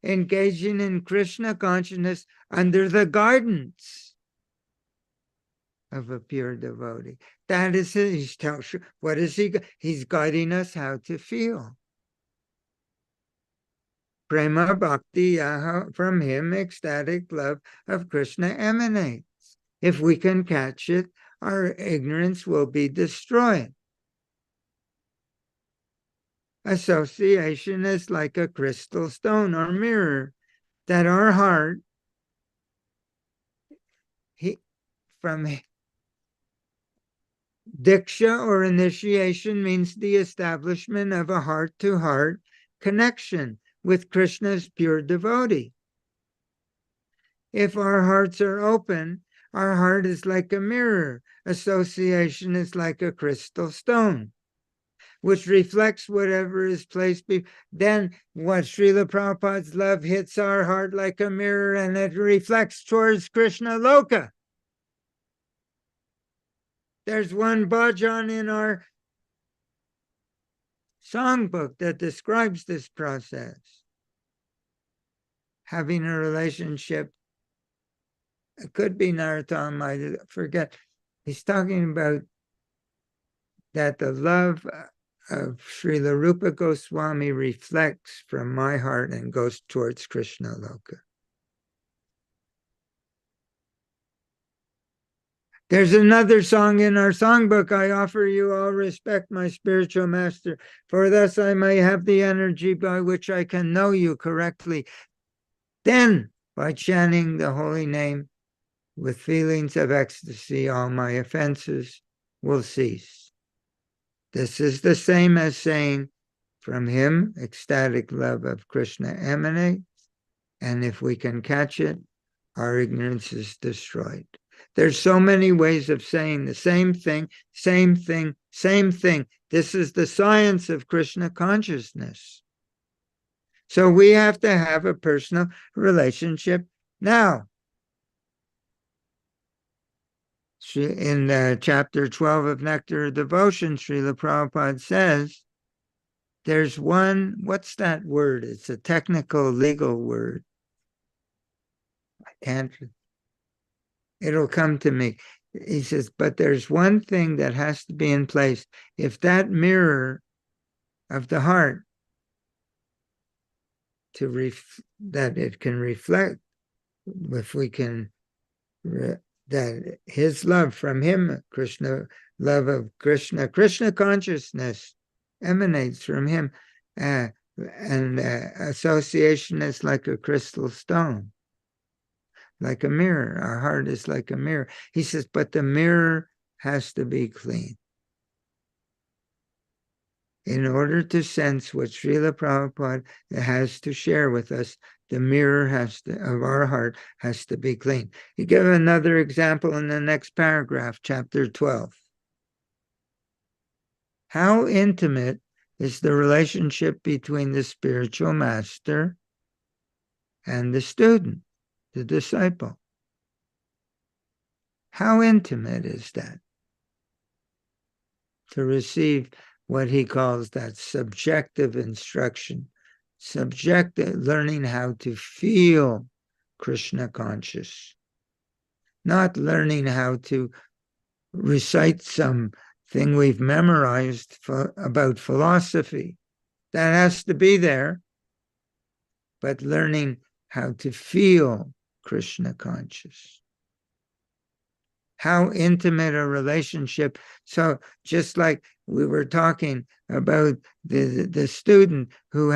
engaging in Krishna consciousness under the guidance of a pure devotee. That is it. What is he? He's guiding us how to feel. Prema bhakti yaha, from him ecstatic love of Krishna emanates. If we can catch it, our ignorance will be destroyed. Association is like a crystal stone or mirror that our heart, from Diksha or initiation means the establishment of a heart-to-heart connection with Krishna's pure devotee. If our hearts are open, our heart is like a mirror. Association is like a crystal stone, which reflects whatever is placed before. Then what Srila Prabhupada's love hits our heart like a mirror, and it reflects towards Krishna Loka. There's one bhajan in our songbook that describes this process. Having a relationship, it could be Narottam, I forget. He's talking about that the love of Srila Rupa Goswami reflects from my heart and goes towards Krishna Loka. There's another song in our songbook. I offer you all respect, my spiritual master, for thus I may have the energy by which I can know you correctly. Then, by chanting the holy name with feelings of ecstasy, all my offenses will cease. This is the same as saying, from him, ecstatic love of Krishna emanates, and if we can catch it, our ignorance is destroyed. There's so many ways of saying the same thing, same thing, same thing. This is the science of Krishna consciousness. So we have to have a personal relationship now. In chapter 12 of Nectar of Devotion, Srila Prabhupada says, there's one, what's that word? It's a technical legal word. I can't. It'll come to me. He says, but there's one thing that has to be in place. If that mirror of the heart that it can reflect, if we can, that his love from him, Krishna, love of Krishna, Krishna consciousness emanates from him, and association is like a crystal stone, like a mirror. Our heart is like a mirror. He says, but the mirror has to be clean. In order to sense what Srila Prabhupada has to share with us, the mirror of our heart has to be clean. He gave another example in the next paragraph, chapter 12. How intimate is the relationship between the spiritual master and the student, the disciple? How intimate is that? To receive what he calls that subjective instruction, subjective, learning how to feel Krishna conscious, not learning how to recite something we've memorized about philosophy. That has to be there, but learning how to feel Krishna conscious. How intimate a relationship. So just like we were talking about the student who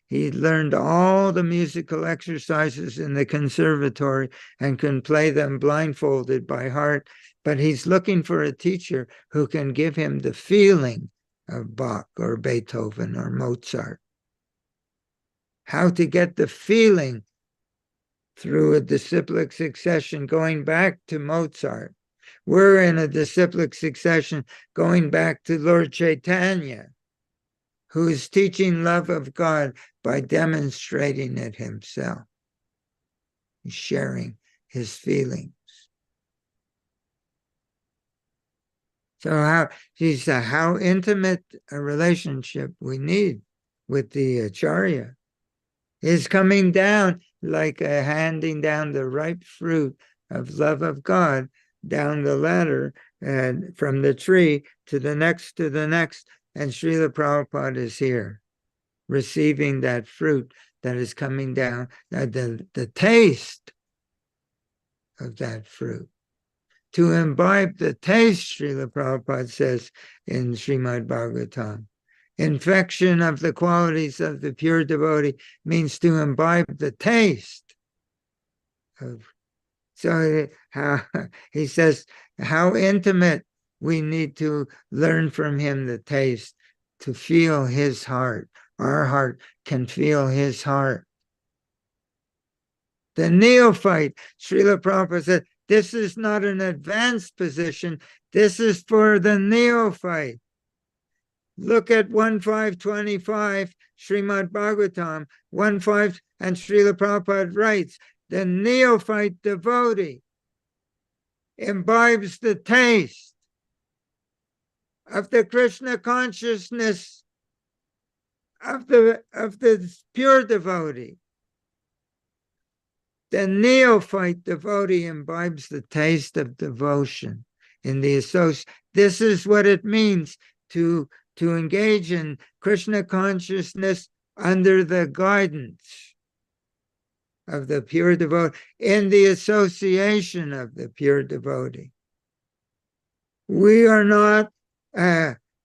he learned all the musical exercises in the conservatory and can play them blindfolded by heart, but he's looking for a teacher who can give him the feeling of Bach or Beethoven or Mozart. How to get the feeling through a disciplic succession, going back to Mozart. We're in a disciplic succession going back to Lord Chaitanya, who is teaching love of God by demonstrating it himself. He's sharing his feelings. So how intimate a relationship we need with the Acharya is coming down like handing down the ripe fruit of love of God down the ladder and from the tree to the next, and Srila Prabhupada is here, receiving that fruit that is coming down, the taste of that fruit. To imbibe the taste, Srila Prabhupada says in Srimad Bhagavatam, infection of the qualities of the pure devotee means to imbibe the taste of. So he says how intimate we need to learn from him the taste, to feel his heart. Our heart can feel his heart. The neophyte, Srila Prabhupada said, this is not an advanced position. This is for the neophyte. Look at 1.5.25, Srimad Bhagavatam, 1.5, and Srila Prabhupada writes, the neophyte devotee imbibes the taste of the Krishna consciousness of the pure devotee. The neophyte devotee imbibes the taste of devotion in the association. This is what it means to engage in Krishna consciousness under the guidance of the pure devotee, in the association of the pure devotee. We are not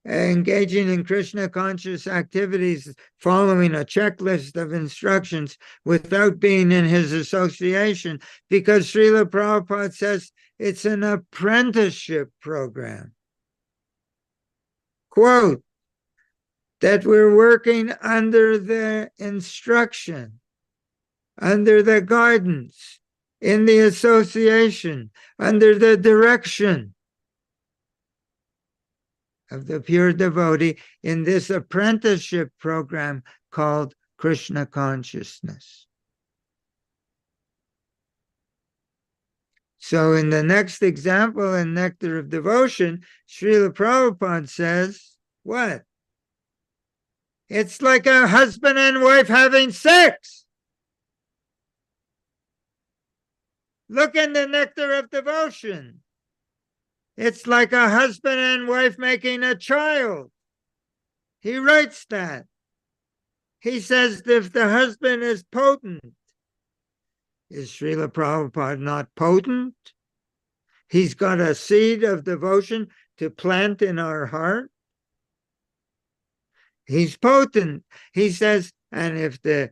engaging in Krishna conscious activities, following a checklist of instructions without being in his association, because Srila Prabhupada says it's an apprenticeship program. Quote, that we're working under the instruction, under the guidance, in the association, under the direction of the pure devotee in this apprenticeship program called Krishna consciousness. So in the next example in Nectar of Devotion, Srila Prabhupada says, what? It's like a husband and wife having sex. Look in the nectar of devotion. It's like a husband and wife making a child. He writes that. He says if the husband is potent, is Srila Prabhupada not potent? He's got a seed of devotion to plant in our heart. He's potent. He says, and if the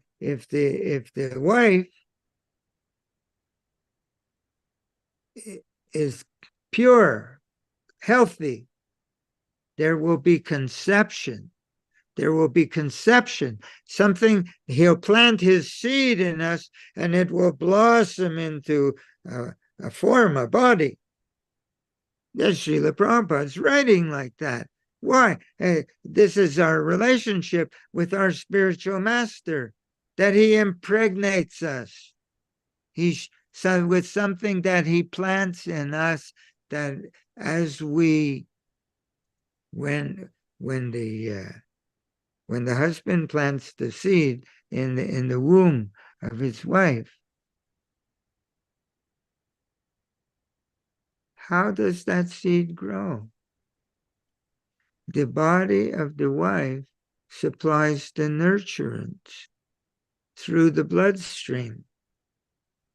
wife is pure, healthy, there will be conception. There will be conception. Something, he'll plant his seed in us and it will blossom into a form, a body. Yes, Srila Prabhupada's writing like that. Why? This is our relationship with our spiritual master, that he impregnates us. So with something that he plants in us, that as we, when the husband plants the seed in the womb of his wife, how does that seed grow? The body of the wife supplies the nurturance through the bloodstream,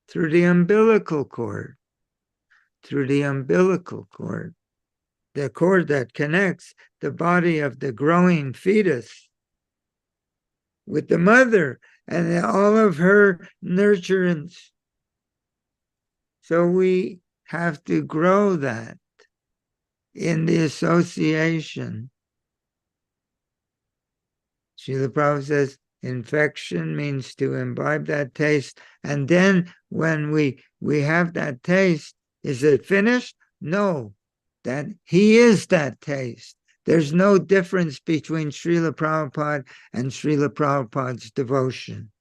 through the umbilical cord, the cord that connects the body of the growing fetus with the mother and all of her nurturance. So we have to grow that in the association. Srila Prabhupada says, infection means to imbibe that taste. And then when we have that taste, is it finished? No, that he is that taste. There's no difference between Srila Prabhupada and Srila Prabhupada's devotion.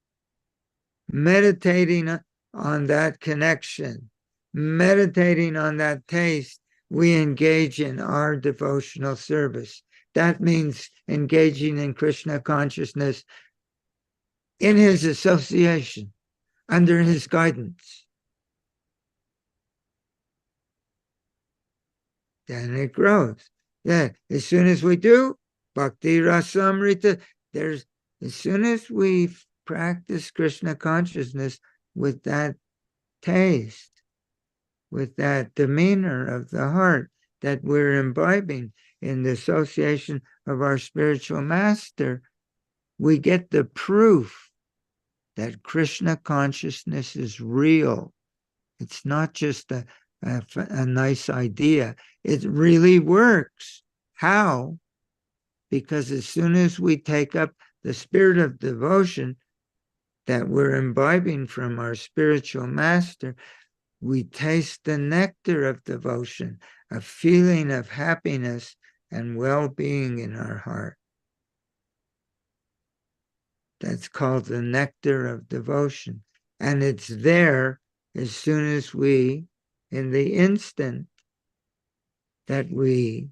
Meditating on that connection, meditating on that taste, we engage in our devotional service. That means engaging in Krishna consciousness in his association, under his guidance. Then it grows. Yeah, as soon as we do, Bhakti Rasamrita, as soon as we practice Krishna consciousness with that taste, with that demeanor of the heart that we're imbibing in the association of our spiritual master, we get the proof that Krishna consciousness is real. It's not just a nice idea. It really works. How? Because as soon as we take up the spirit of devotion that we're imbibing from our spiritual master, we taste the nectar of devotion, a feeling of happiness and well-being in our heart. That's called the nectar of devotion. And it's there as soon as we, in the instant that we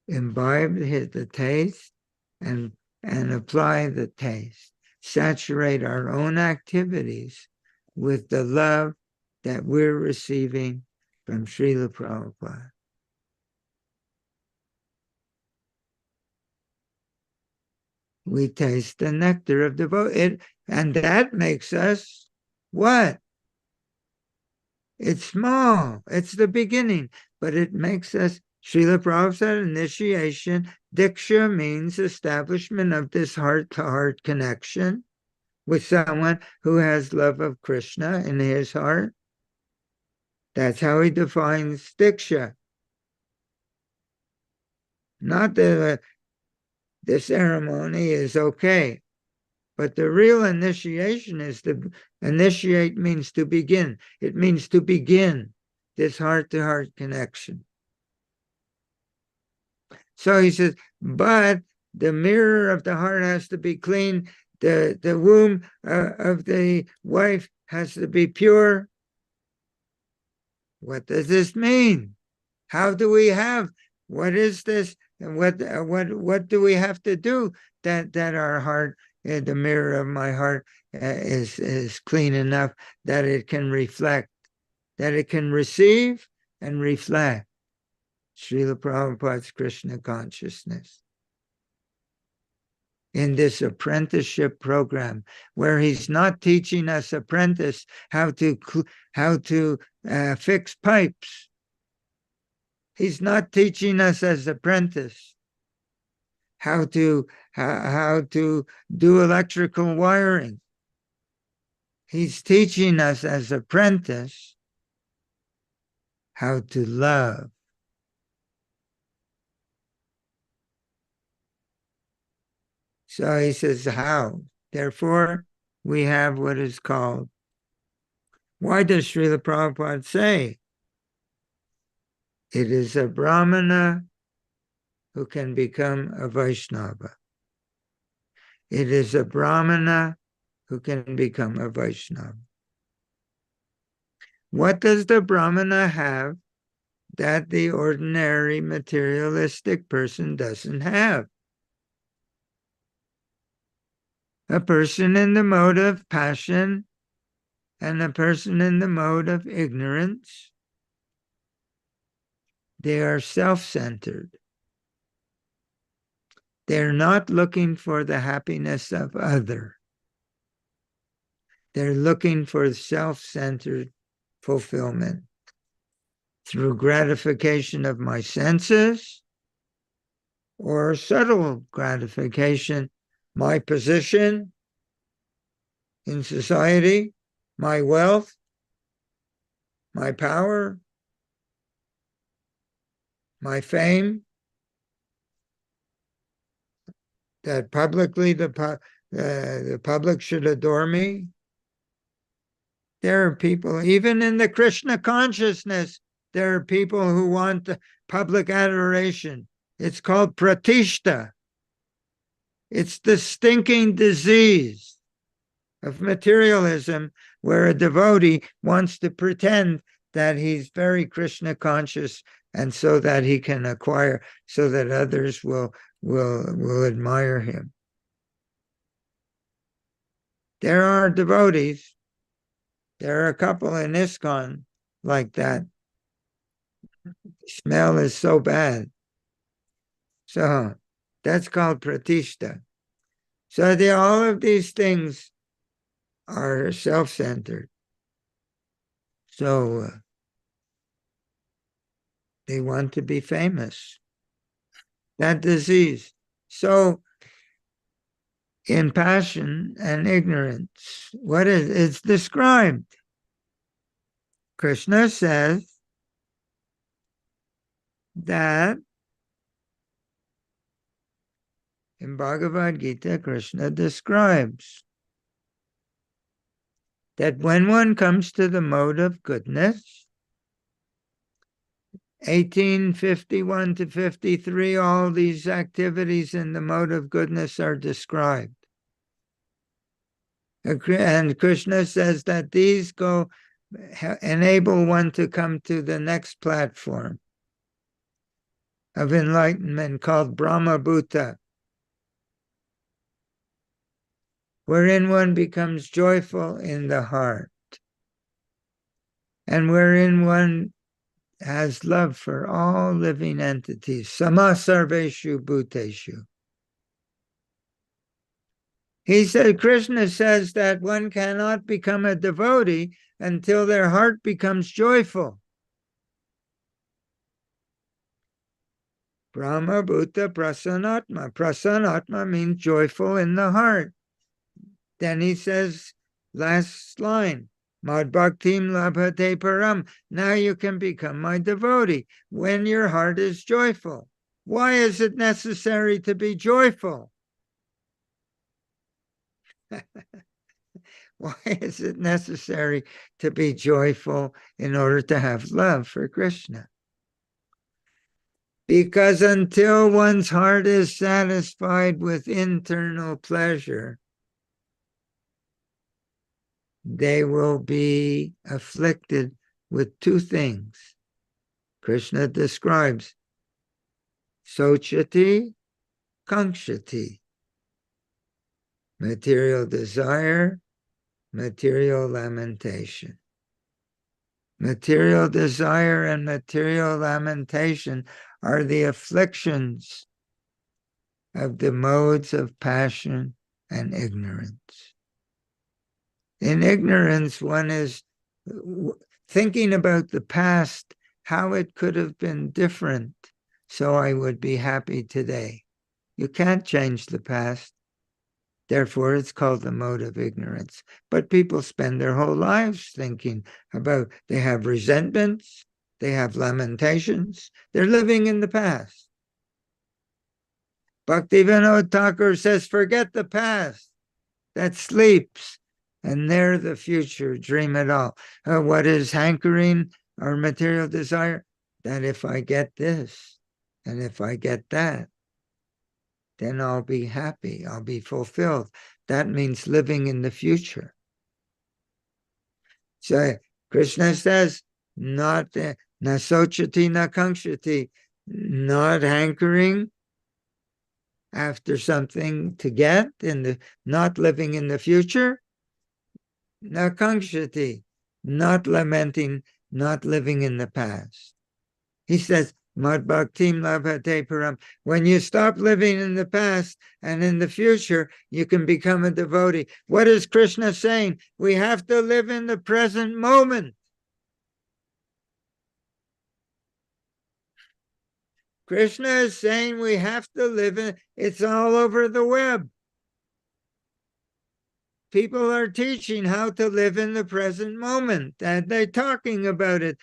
imbibe the taste and apply the taste, saturate our own activities with the love that we're receiving from Srila Prabhupada. We taste the nectar of devotion, and that makes us what? It's small. It's the beginning, but it makes us, Srila Prabhupada said, initiation. Diksha means establishment of this heart-to-heart connection with someone who has love of Krishna in his heart. That's how he defines Diksha. Not that the ceremony is okay, but the real initiation is to initiate means to begin. It means to begin this heart-to-heart connection. So he says, but the mirror of the heart has to be clean. The womb of the wife has to be pure. What does this mean? How do we have? What is this? And what do we have to do that our heart the mirror of my heart is clean enough that it can reflect, that it can receive and reflect Srila Prabhupada's Krishna consciousness in this apprenticeship program, where he's not teaching us apprentice how to fix pipes. He's not teaching us as apprentice how to do electrical wiring. He's teaching us as apprentice how to love. So he says, how? Therefore, we have what is called. Why does Srila Prabhupada say it is a Brahmana who can become a Vaishnava? It is a Brahmana who can become a Vaishnava. What does the Brahmana have that the ordinary materialistic person doesn't have? A person in the mode of passion and a person in the mode of ignorance, they are self-centered. They're not looking for the happiness of other. They're looking for self-centered fulfillment through gratification of my senses or subtle gratification, my position in society, my wealth, my power, my fame, that publicly the public should adore me. There are people, even in the Krishna consciousness, there are people who want the public adoration. It's called pratishta. It's the stinking disease of materialism, where a devotee wants to pretend that he's very Krishna conscious, and so that he can acquire, so that others will admire him. There are devotees. There are a couple in ISKCON like that. The smell is so bad. So that's called pratishta. So all of these things are self-centered. So they want to be famous. That disease. So in passion and ignorance, what is it's described? Krishna says that in Bhagavad Gita, Krishna describes that when one comes to the mode of goodness, 1851 to 53, all these activities in the mode of goodness are described. And Krishna says that these enable one to come to the next platform of enlightenment called Brahma Bhuta, wherein one becomes joyful in the heart, and wherein one has love for all living entities. Sama sarveshu bhuteshu. He said, Krishna says that one cannot become a devotee until their heart becomes joyful. Brahma Bhuta Prasanatma. Prasanatma means joyful in the heart. Then he says, last line, Mad Bhaktim Labhate Param. Now you can become my devotee when your heart is joyful. Why is it necessary to be joyful? Why is it necessary to be joyful in order to have love for Krishna? Because until one's heart is satisfied with internal pleasure, they will be afflicted with two things. Krishna describes sochati, kankshati. material desire, material lamentation. Material desire and material lamentation are the afflictions of the modes of passion and ignorance. In ignorance, one is thinking about the past, how it could have been different, so I would be happy today. You can't change the past. Therefore, it's called the mode of ignorance. But people spend their whole lives thinking about, they have resentments, they have lamentations, they're living in the past. Bhaktivinoda Thakur says, forget the past, that sleeps, and there the future, dream it all. What is hankering or material desire? That if I get this, and if I get that, then I'll be happy, I'll be fulfilled. That means living in the future. So Krishna says, not nasochati nakangshati, not hankering after something to get, not living in the future, nakangshati, not lamenting, not living in the past. He says, Mad bhaktim labhate param. When you stop living in the past and in the future, you can become a devotee. What is Krishna saying? We have to live in the present moment. Krishna is saying we have to live in, it's all over the web. People are teaching how to live in the present moment, and they're talking about it.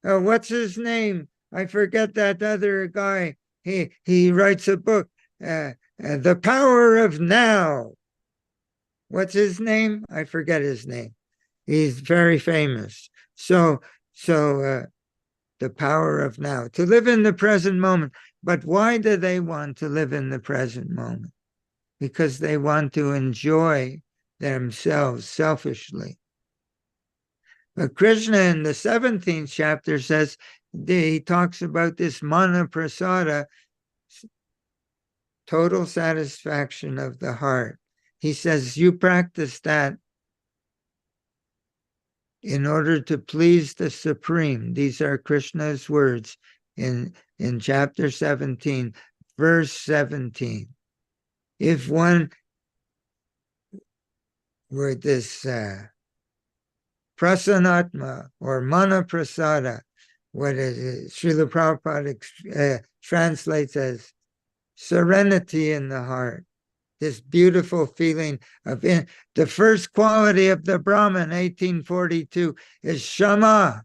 What's his name? I forget that other guy. He writes a book, The Power of Now. What's his name? I forget his name. He's very famous. So the power of now, to live in the present moment. But why do they want to live in the present moment? Because they want to enjoy themselves selfishly. But Krishna in the 17th chapter says, he talks about this mana prasada, total satisfaction of the heart. He says, you practice that in order to please the Supreme. These are Krishna's words in chapter 17, verse 17. If one were this prasanatma or mana prasada, what is Srila Prabhupada translates as serenity in the heart, this beautiful feeling of the first quality of the Brahman, 1842, is Shama,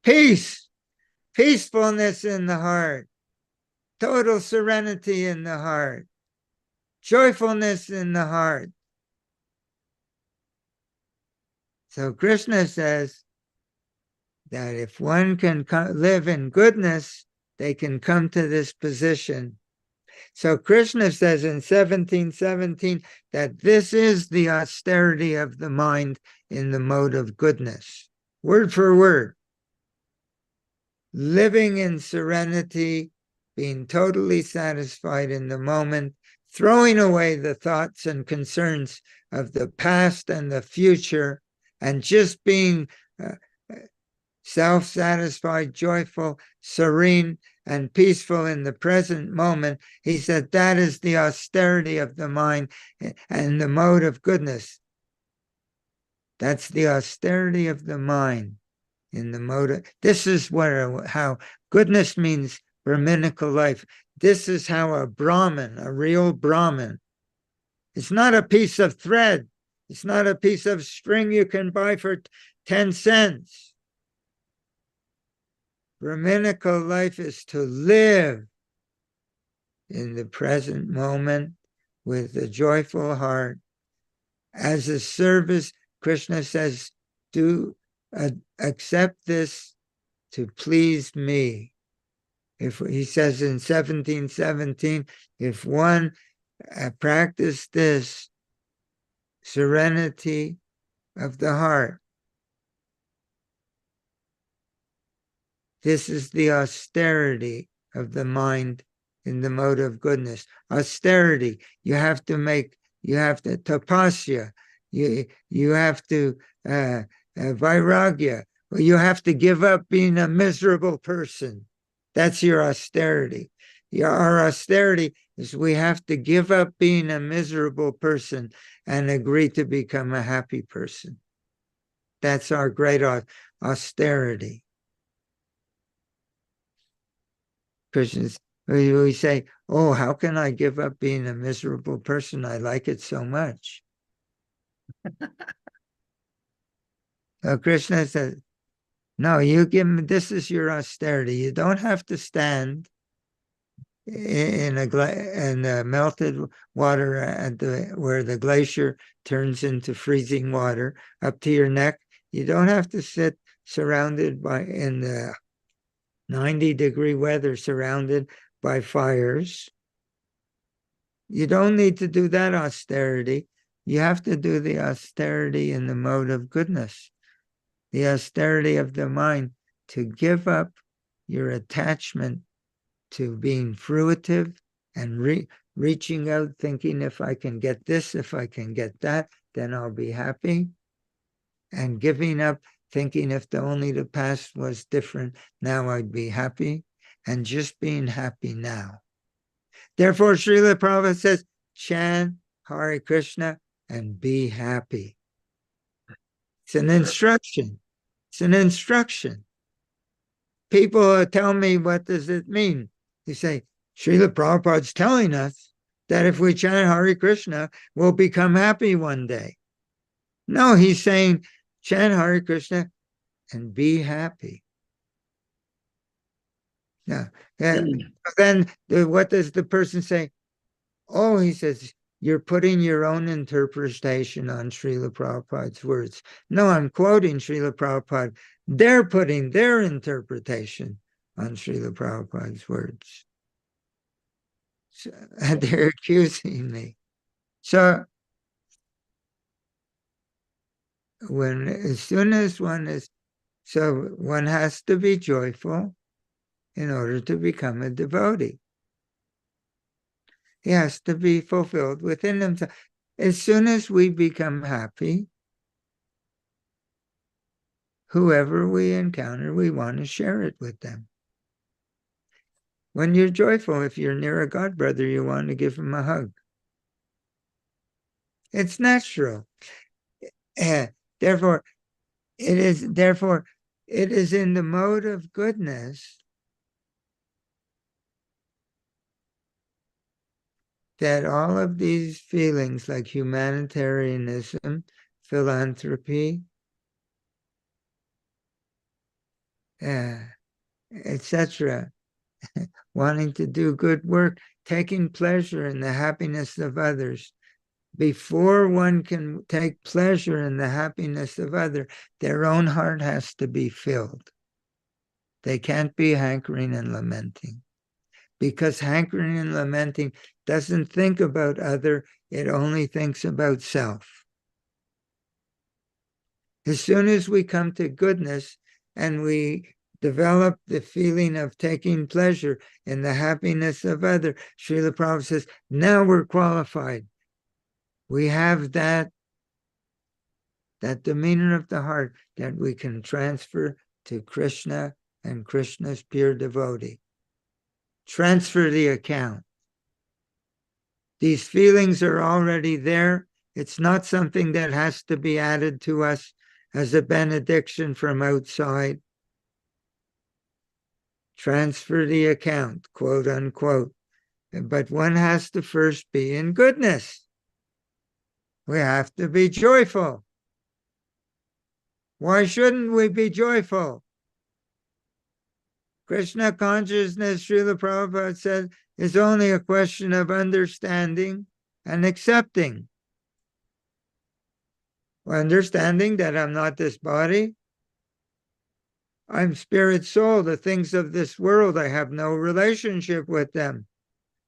peace, peacefulness in the heart, total serenity in the heart, joyfulness in the heart. So Krishna says that if one can live in goodness, they can come to this position. So Krishna says in 1717 that this is the austerity of the mind in the mode of goodness. Word for word. Living in serenity, being totally satisfied in the moment, throwing away the thoughts and concerns of the past and the future, and just being self-satisfied, joyful, serene, and peaceful in the present moment. He said that is the austerity of the mind and the mode of goodness. That's the austerity of the mind in the mode of, this is how goodness means Brahminical life. This is how a Brahmin, a real Brahmin, it's not a piece of thread. It's not a piece of string you can buy for 10 cents. Brahminical life is to live in the present moment with a joyful heart. As a service, Krishna says, accept this to please me. If he says in 1717, if one practiced this serenity of the heart, this is the austerity of the mind in the mode of goodness. Austerity, you have to tapasya, you have to vairagya, you have to give up being a miserable person. That's your austerity. Our austerity is we have to give up being a miserable person and agree to become a happy person. That's our great austerity. Christians, we say, oh, how can I give up being a miserable person? I like it so much. So Krishna said, no, you give me, this is your austerity. You don't have to stand in melted water where the glacier turns into freezing water up to your neck. You don't have to sit surrounded in the 90-degree weather, surrounded by fires. You don't need to do that austerity. You have to do the austerity in the mode of goodness, the austerity of the mind, to give up your attachment to being fruitive and reaching out, thinking if I can get this, if I can get that, then I'll be happy. And giving up, thinking if only the past was different, now I'd be happy. And just being happy now. Therefore, Srila Prabhupada says, chant Hare Krishna and be happy. It's an instruction. It's an instruction. People tell me, what does it mean? They say, Srila Prabhupada's telling us that if we chant Hare Krishna, we'll become happy one day. No, he's saying, chant Hare Krishna and be happy. Now, then what does the person say? Oh, he says, you're putting your own interpretation on Srila Prabhupada's words. No, I'm quoting Srila Prabhupada. They're putting their interpretation on Srila Prabhupada's words. So, and they're accusing me. So as soon as one has to be joyful in order to become a devotee. He has to be fulfilled within himself. As soon as we become happy, whoever we encounter, we want to share it with them. When you're joyful, if you're near a God brother, you want to give him a hug. It's natural. Therefore, it is in the mode of goodness that all of these feelings like humanitarianism, philanthropy, etc., wanting to do good work, taking pleasure in the happiness of others. Before one can take pleasure in the happiness of others, their own heart has to be filled. They can't be hankering and lamenting. Because hankering and lamenting doesn't think about other, it only thinks about self. As soon as we come to goodness and we develop the feeling of taking pleasure in the happiness of others, Srila Prabhupada says, now we're qualified. We have that demeanor of the heart that we can transfer to Krishna and Krishna's pure devotee. Transfer the account. These feelings are already there. It's not something that has to be added to us as a benediction from outside. Transfer the account, quote unquote. But one has to first be in goodness. We have to be joyful. Why shouldn't we be joyful? Krishna consciousness, Srila Prabhupada said, is only a question of understanding and accepting. Understanding that I'm not this body. I'm spirit soul. The things of this world, I have no relationship with them.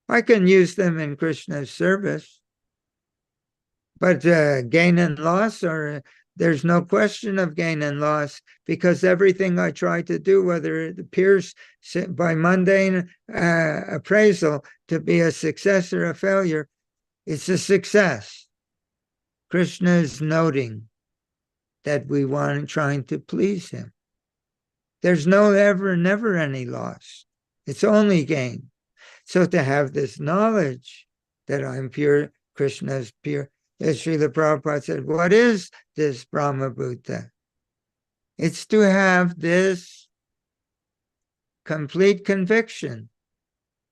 I can use them in Krishna's service. But gain and loss are there's no question of gain and loss, because everything I try to do, whether it appears by mundane appraisal to be a success or a failure, it's a success. Krishna is noting that we want trying to please him. There's never any loss. It's only gain. So to have this knowledge that I'm pure, Krishna is pure, as Srila Prabhupada said, what is this Brahma Bhuta? It's to have this complete conviction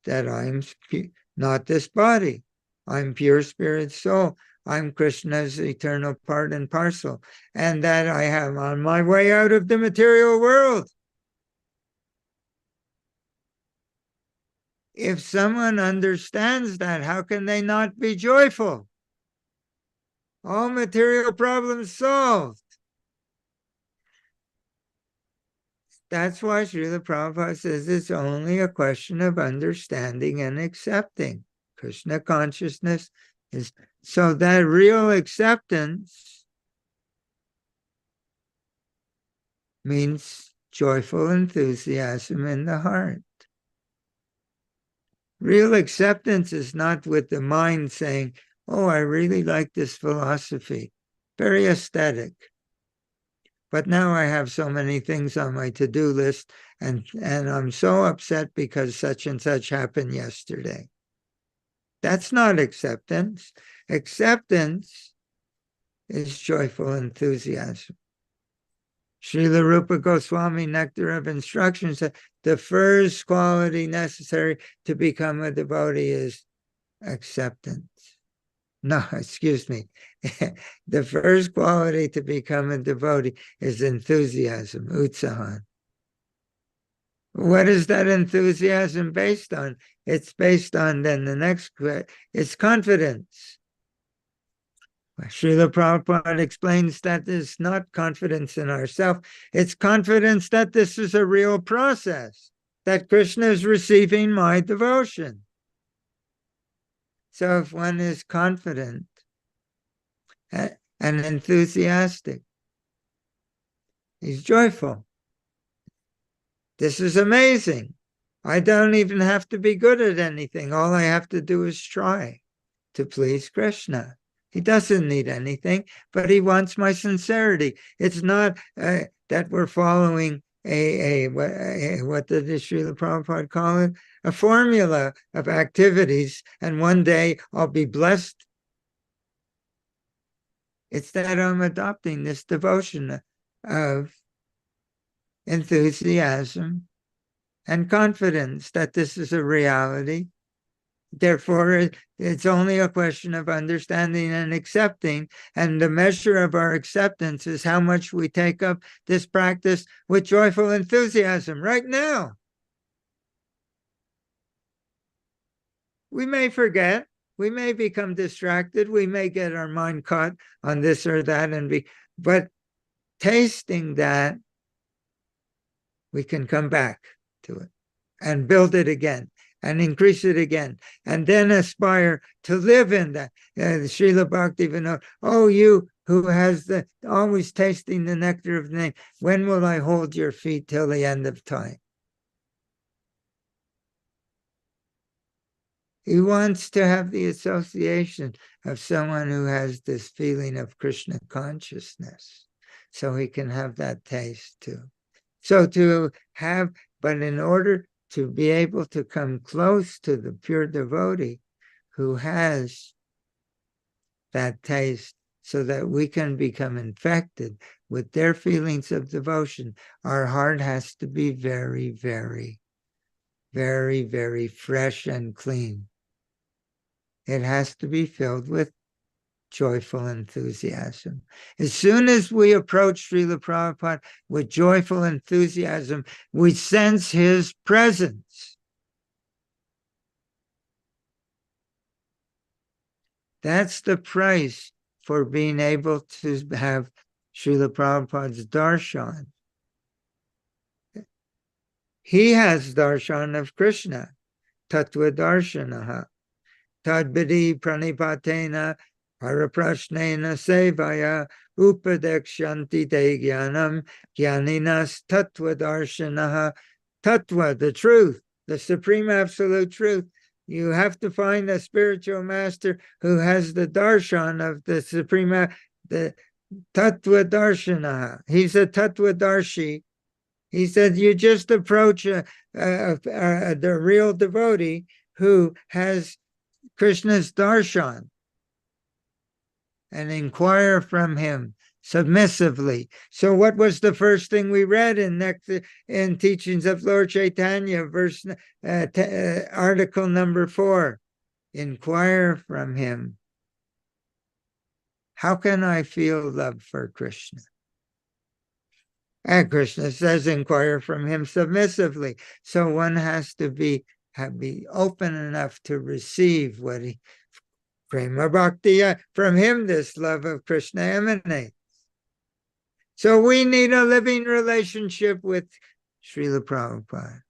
that I'm not this body. I'm pure spirit soul. I'm Krishna's eternal part and parcel. And that I am on my way out of the material world. If someone understands that, how can they not be joyful? All material problems solved. That's why Srila Prabhupada says it's only a question of understanding and accepting. Krishna consciousness is, so that real acceptance means joyful enthusiasm in the heart. Real acceptance is not with the mind saying, oh, I really like this philosophy. Very aesthetic. But now I have so many things on my to-do list, and I'm so upset because such and such happened yesterday. That's not acceptance. Acceptance is joyful enthusiasm. Srila Rupa Goswami, Nectar of Instruction, said the first quality necessary to become a devotee is acceptance. No, excuse me. The first quality to become a devotee is enthusiasm, utsahan. What is that enthusiasm based on? It's based on, then the next, it's confidence. Srila Prabhupada explains that it's not confidence in ourselves, it's confidence that this is a real process, that Krishna is receiving my devotion. So if one is confident and enthusiastic, he's joyful. This is amazing. I don't even have to be good at anything. All I have to do is try to please Krishna. He doesn't need anything, but he wants my sincerity. It's not that we're following what did Srila Prabhupada call it? A formula of activities, and one day I'll be blessed. It's that I'm adopting this devotion of enthusiasm and confidence that this is a reality. Therefore, it's only a question of understanding and accepting, and the measure of our acceptance is how much we take up this practice with joyful enthusiasm right now. We may forget, we may become distracted, we may get our mind caught on this or that, but tasting that, we can come back to it and build it again and increase it again, and then aspire to live in that. Srila Bhaktivinoda, oh, you who has always tasting the nectar of the name, when will I hold your feet till the end of time? He wants to have the association of someone who has this feeling of Krishna consciousness, so he can have that taste too. So to have, but in order to be able to come close to the pure devotee who has that taste, so that we can become infected with their feelings of devotion, our heart has to be very, very, very, very fresh and clean. It has to be filled with joyful enthusiasm. As soon as we approach Srila Prabhupada with joyful enthusiasm, we sense his presence. That's the price for being able to have Srila Prabhupada's darshan. He has darshan of Krishna, tattva darshanaha, tadvidi pranipatena Paraprashnena sevaya upadekshanti te jnanam jnaninas tattva darshanaha. Tattva, the truth, the supreme absolute truth. You have to find a spiritual master who has the darshan of the supreme, the tattva darshanaha. He's a tattva darshi. He said, you just approach the real devotee who has Krishna's darshan and inquire from him submissively. So what was the first thing we read in Teachings of Lord Chaitanya, article number 4? Inquire from him. How can I feel love for Krishna? And Krishna says, inquire from him submissively. So one has to be open enough to receive what he, prema bhakti, from him this love of Krishna emanates. So we need a living relationship with Srila Prabhupada.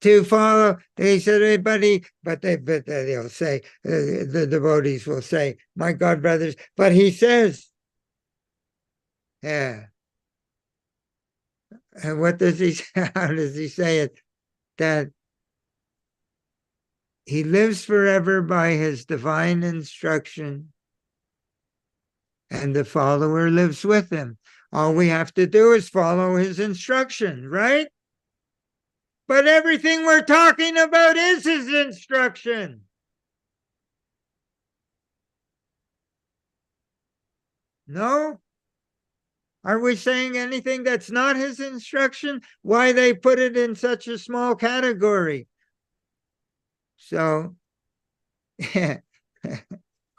To follow, he said, everybody, but they'll say, the devotees will say, my God, brothers, but he says, yeah. And what does he say? How does he say it? That he lives forever by his divine instruction, and the follower lives with him. All we have to do is follow his instruction, right? But everything we're talking about is his instruction. No? Are we saying anything that's not his instruction? Why they put it in such a small category? So,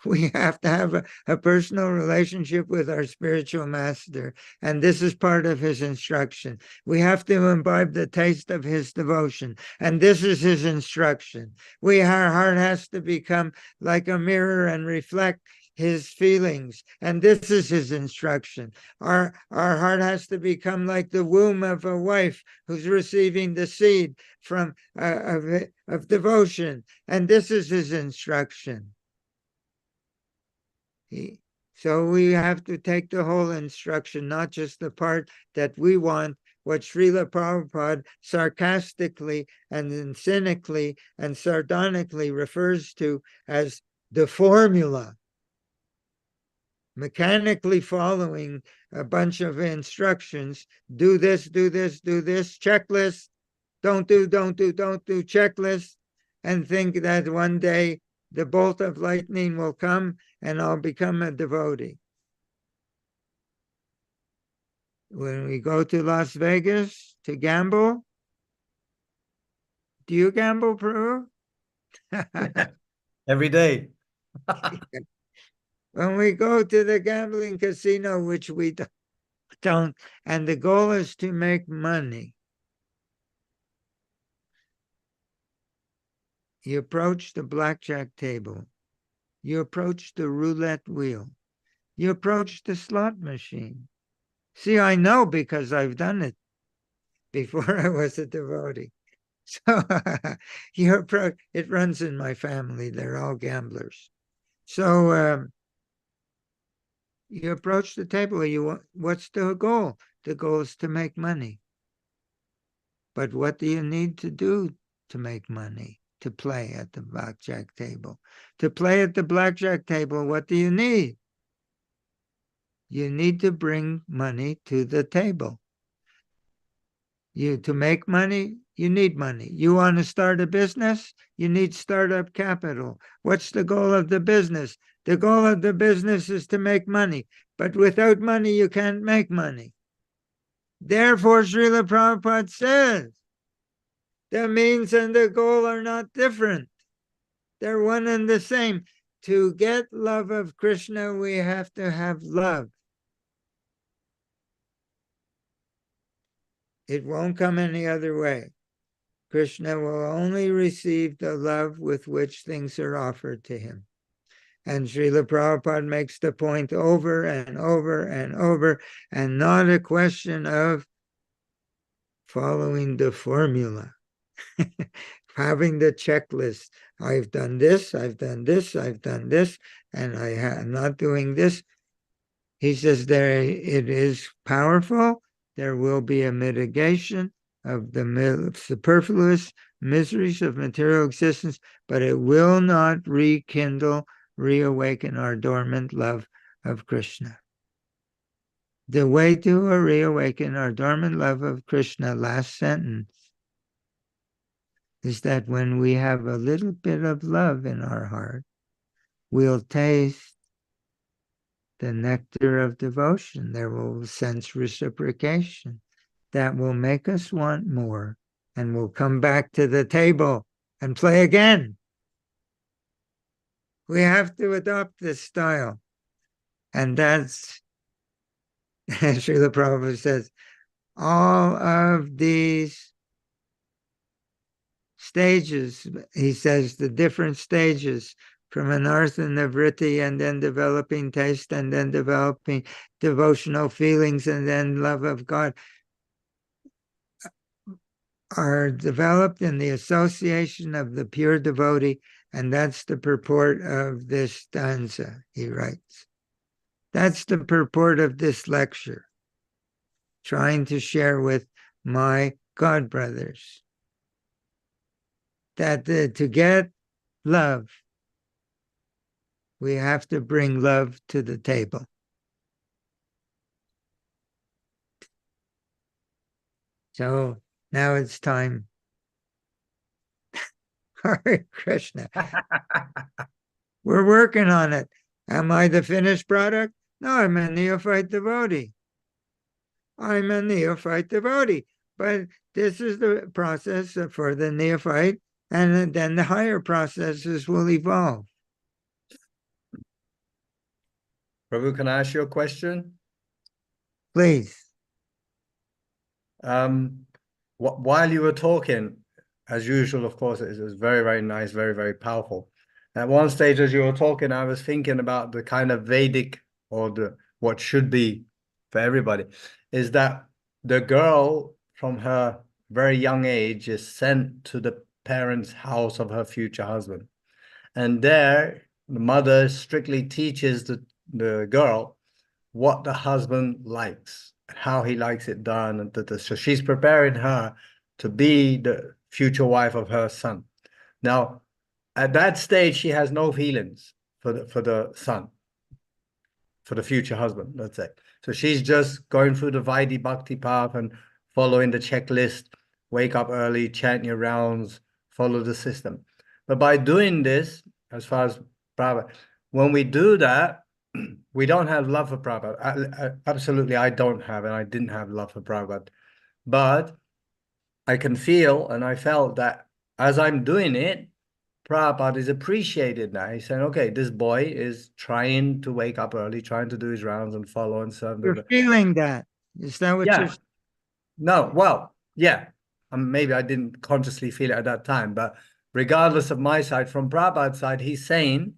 we have to have a personal relationship with our spiritual master. And this is part of his instruction. We have to imbibe the taste of his devotion. And this is his instruction. Our heart has to become like a mirror and reflect his feelings. And this is his instruction. Our heart has to become like the womb of a wife who's receiving the seed from of devotion. And this is his instruction. So we have to take the whole instruction, not just the part that we want, what Srila Prabhupada sarcastically and then cynically and sardonically refers to as the formula. Mechanically following a bunch of instructions, do this, do this, do this, checklist, don't do, checklist, and think that one day the bolt of lightning will come and I'll become a devotee. When we go to Las Vegas to gamble, do you gamble, Prabhu? Every day. When we go to the gambling casino, which we don't, and the goal is to make money, you approach the blackjack table, you approach the roulette wheel, you approach the slot machine. See, I know because I've done it before I was a devotee. So it runs in my family. They're all gamblers. So you approach the table. What's the goal? The goal is to make money. But what do you need to do to make money? To play at the blackjack table. To play at the blackjack table, what do you need? You need to bring money to the table. To make money, you need money. You want to start a business, you need startup capital. What's the goal of the business? The goal of the business is to make money. But without money, you can't make money. Therefore, Srila Prabhupada says, the means and the goal are not different. They're one and the same. To get love of Krishna, we have to have love. It won't come any other way. Krishna will only receive the love with which things are offered to him. And Srila Prabhupada makes the point over and over and over, and not a question of following the formula, having the checklist I've done this, I've done this, I've done this, and I'm not doing this. He says there it is powerful. There will be a mitigation of the superfluous miseries of material existence, but it will not reawaken our dormant love of Krishna. The way to reawaken our dormant love of Krishna, last sentence, is that when we have a little bit of love in our heart, we'll taste the nectar of devotion. There will sense reciprocation that will make us want more, and we'll come back to the table and play again. We have to adopt this style. And that's, Srila Prabhupada says, all of these stages, he says, the different stages from anartha nivritti, and then developing taste, and then developing devotional feelings, and then love of God, are developed in the association of the pure devotee, and that's the purport of this stanza, he writes. That's the purport of this lecture, trying to share with my God brothers that to get love, we have to bring love to the table. So now it's time. Hare Krishna. We're working on it. Am I the finished product? No, I'm a neophyte devotee. I'm a neophyte devotee. But this is the process for the neophyte, and then the higher processes will evolve. Prabhu, can I ask you a question? Please. While you were talking, as usual, of course, it was very, very nice, very, very powerful. At one stage, as you were talking, I was thinking about the kind of Vedic, or what should be for everybody, is that the girl from her very young age is sent to the parents' house of her future husband. And there, the mother strictly teaches the girl what the husband likes, how he likes it done. And so she's preparing her to be the future wife of her son. Now, at that stage, she has no feelings for the son, for the future husband, let's say. So she's just going through the Vaidhi Bhakti path and following the checklist, wake up early, chant your rounds, follow the system. But by doing this, as far as Prabhupada, when we do that, we don't have love for Prabhupada. Absolutely, I don't have, and I didn't have love for Prabhupada. But I can feel, and I felt that as I'm doing it, Prabhupada is appreciated now. He's saying, okay, this boy is trying to wake up early, trying to do his rounds and follow and serve You're the... feeling that. Is that what you're... Yeah. No, well, yeah. Maybe I didn't consciously feel it at that time, but regardless of my side, from Prabhupada's side, he's saying,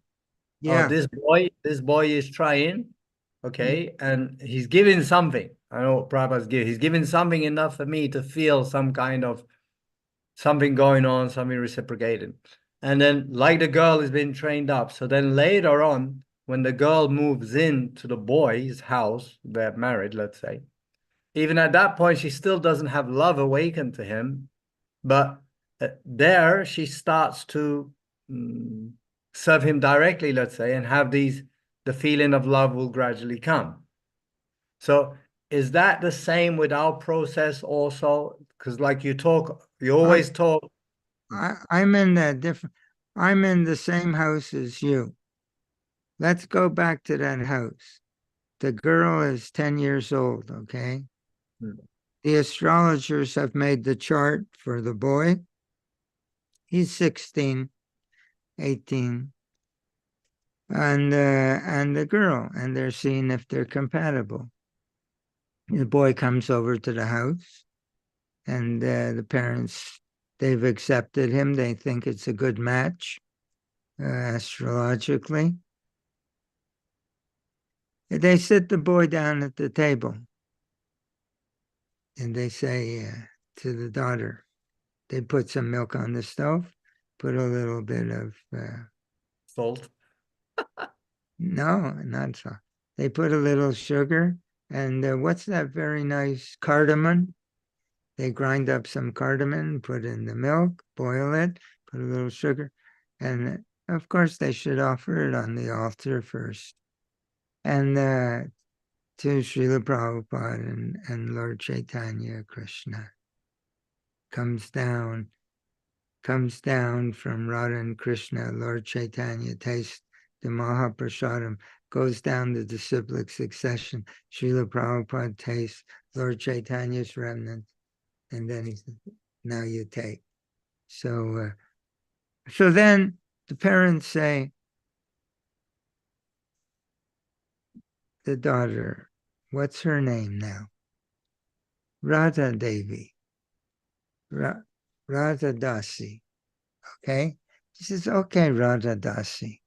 Yeah. oh, this boy is trying, okay, and he's giving something. I know what Prabhupada's giving. He's giving something enough for me to feel some kind of something going on, something reciprocating. And then, like, the girl is being trained up. So then later on, when the girl moves into the boy's house, they're married, let's say, even at that point, she still doesn't have love awakened to him. But there she starts to serve him directly, let's say, and have the feeling of love will gradually come. So is that the same with our process also? Because like you always talk. I'm in I'm in the same house as you. Let's go back to that house. The girl is 10 years old, okay? The astrologers have made the chart for the boy. He's 16, 18. And the girl, and they're seeing if they're compatible. The boy comes over to the house, and the parents, they've accepted him. They think it's a good match astrologically. They sit the boy down at the table, and they say to the daughter, they put some milk on the stove, put a little bit of, Salt. no, not so. They put a little sugar and what's that very nice cardamom? They grind up some cardamom, put in the milk, boil it, put a little sugar, and of course they should offer it on the altar first. And to Srila Prabhupada and Lord Chaitanya Krishna comes down from Radha and Krishna. Lord Chaitanya tastes the Mahaprasadam, goes down the disciplic succession. Srila Prabhupada tastes Lord Chaitanya's remnant, and then he says, now you take. So then the parents say, the daughter, what's her name now? Radha Devi. Radha Dasi. Okay? He says, okay, Radha Dasi.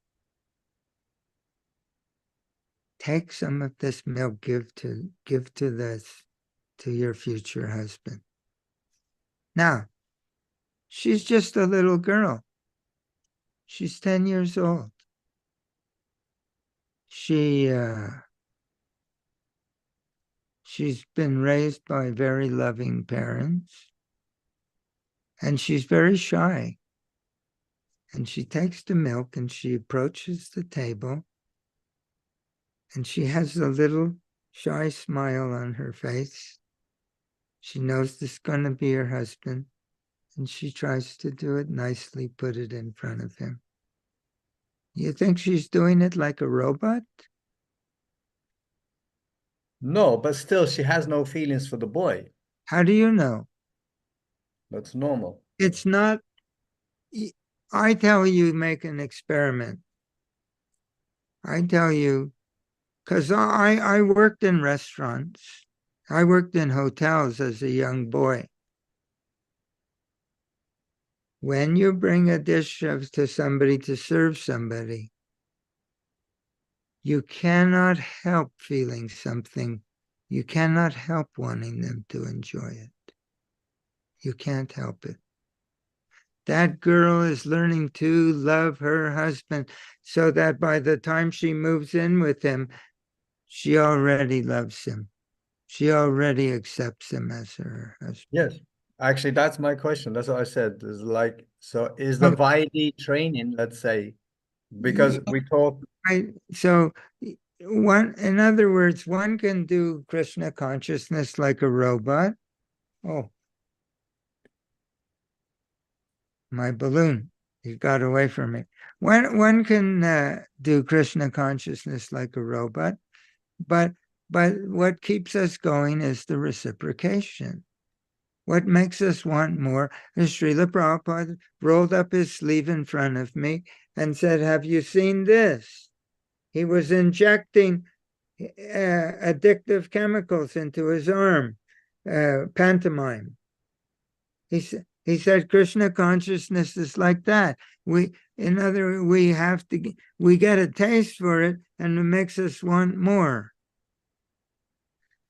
Take some of this milk, give to your future husband. Now, she's just a little girl. She's 10 years old. She's been raised by very loving parents, and she's very shy. And she takes the milk and she approaches the table, and she has a little shy smile on her face. She knows this is going to be her husband, and she tries to do it nicely, put it in front of him. You think she's doing it like a robot? No, but still, she has no feelings for the boy. How do you know? That's normal. It's not. I tell you, make an experiment. I tell you, because I worked in restaurants. I worked in hotels as a young boy. When you bring a dish to somebody to serve somebody, you cannot help feeling something. You cannot help wanting them to enjoy it. You can't help it. That girl is learning to love her husband so that by the time she moves in with him, she already loves him. She already accepts him as her husband. Yes. Actually, that's my question. That's what I said. Is like, so is the Vaidhi training, let's say, because we talk. So in other words, one can do Krishna consciousness like a robot. Oh, my balloon, you got away from me. One can do Krishna consciousness like a robot, but what keeps us going is the reciprocation. What makes us want more is Srila Prabhupada rolled up his sleeve in front of me and said, have you seen this? He was injecting addictive chemicals into his arm, pantomime. He said, Krishna consciousness is like that. We get a taste for it, and it makes us want more.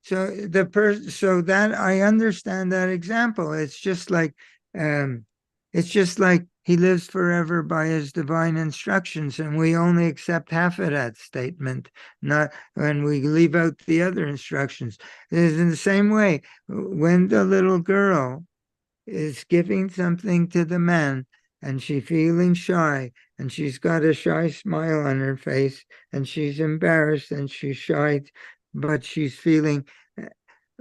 So so that I understand that example. It's just like he lives forever by his divine instructions, and we only accept half of that statement, not when we leave out the other instructions. It is in the same way when the little girl is giving something to the man and she's feeling shy and she's got a shy smile on her face and she's embarrassed and she's shy, but she's feeling,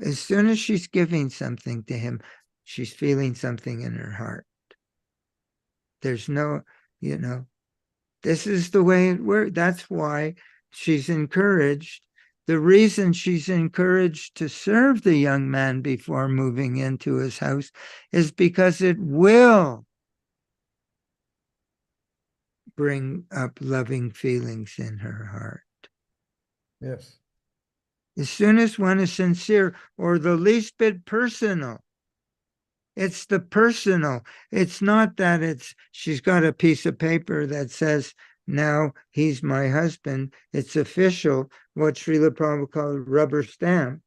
as soon as she's giving something to him, she's feeling something in her heart. There's no, this is the way it works. That's why she's encouraged. The reason she's encouraged to serve the young man before moving into his house is because it will bring up loving feelings in her heart. Yes. As soon as one is sincere or the least bit personal, it's the personal. It's not that she's got a piece of paper that says, now he's my husband. It's official, what Srila Prabhupada called rubber stamp.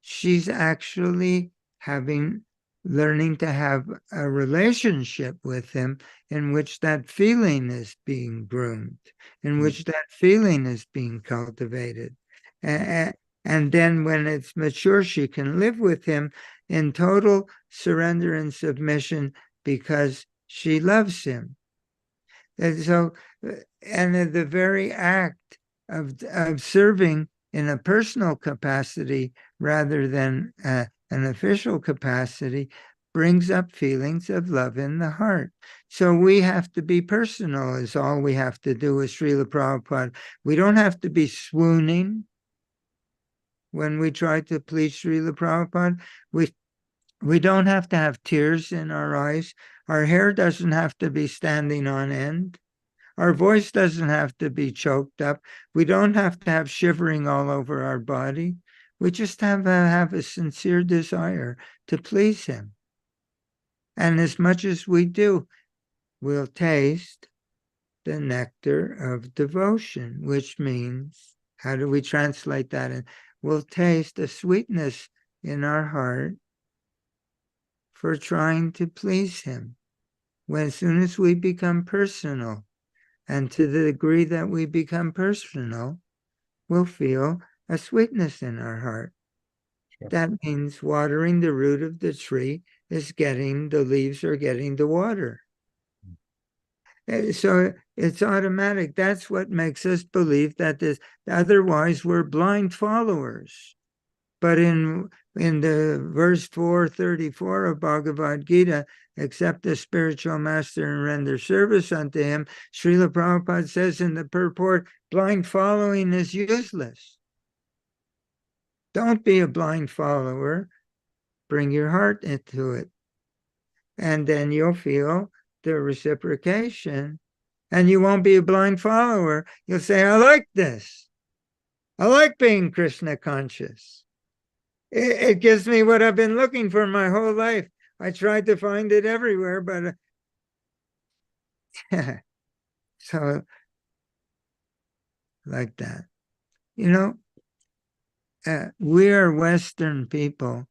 She's actually having learning to have a relationship with him in which that feeling is being groomed, in which that feeling is being cultivated. And then when it's mature, she can live with him in total surrender and submission because she loves him. And so, and the very act of serving in a personal capacity rather than an official capacity brings up feelings of love in the heart. So we have to be personal is all we have to do with Srila Prabhupada. We don't have to be swooning when we try to please Srila Prabhupada. We don't have to have tears in our eyes. Our hair doesn't have to be standing on end. Our voice doesn't have to be choked up. We don't have to have shivering all over our body. We just have a sincere desire to please him. And as much as we do, we'll taste the nectar of devotion, which means, how do we translate that? And we'll taste the sweetness in our heart for trying to please him. As soon as we become personal, and to the degree that we become personal, we'll feel a sweetness in our heart. Sure. That means watering the root of the tree is getting, the leaves are getting the water. So it's automatic. That's what makes us believe that this, otherwise we're blind followers. But in the verse 434 of Bhagavad Gita, accept the spiritual master and render service unto him, Srila Prabhupada says in the purport, blind following is useless. Don't be a blind follower. Bring your heart into it. And then you'll feel the reciprocation. And you won't be a blind follower. You'll say, I like this. I like being Krishna conscious. It gives me what I've been looking for my whole life. I tried to find it everywhere, but so like that. You know, we are Western people.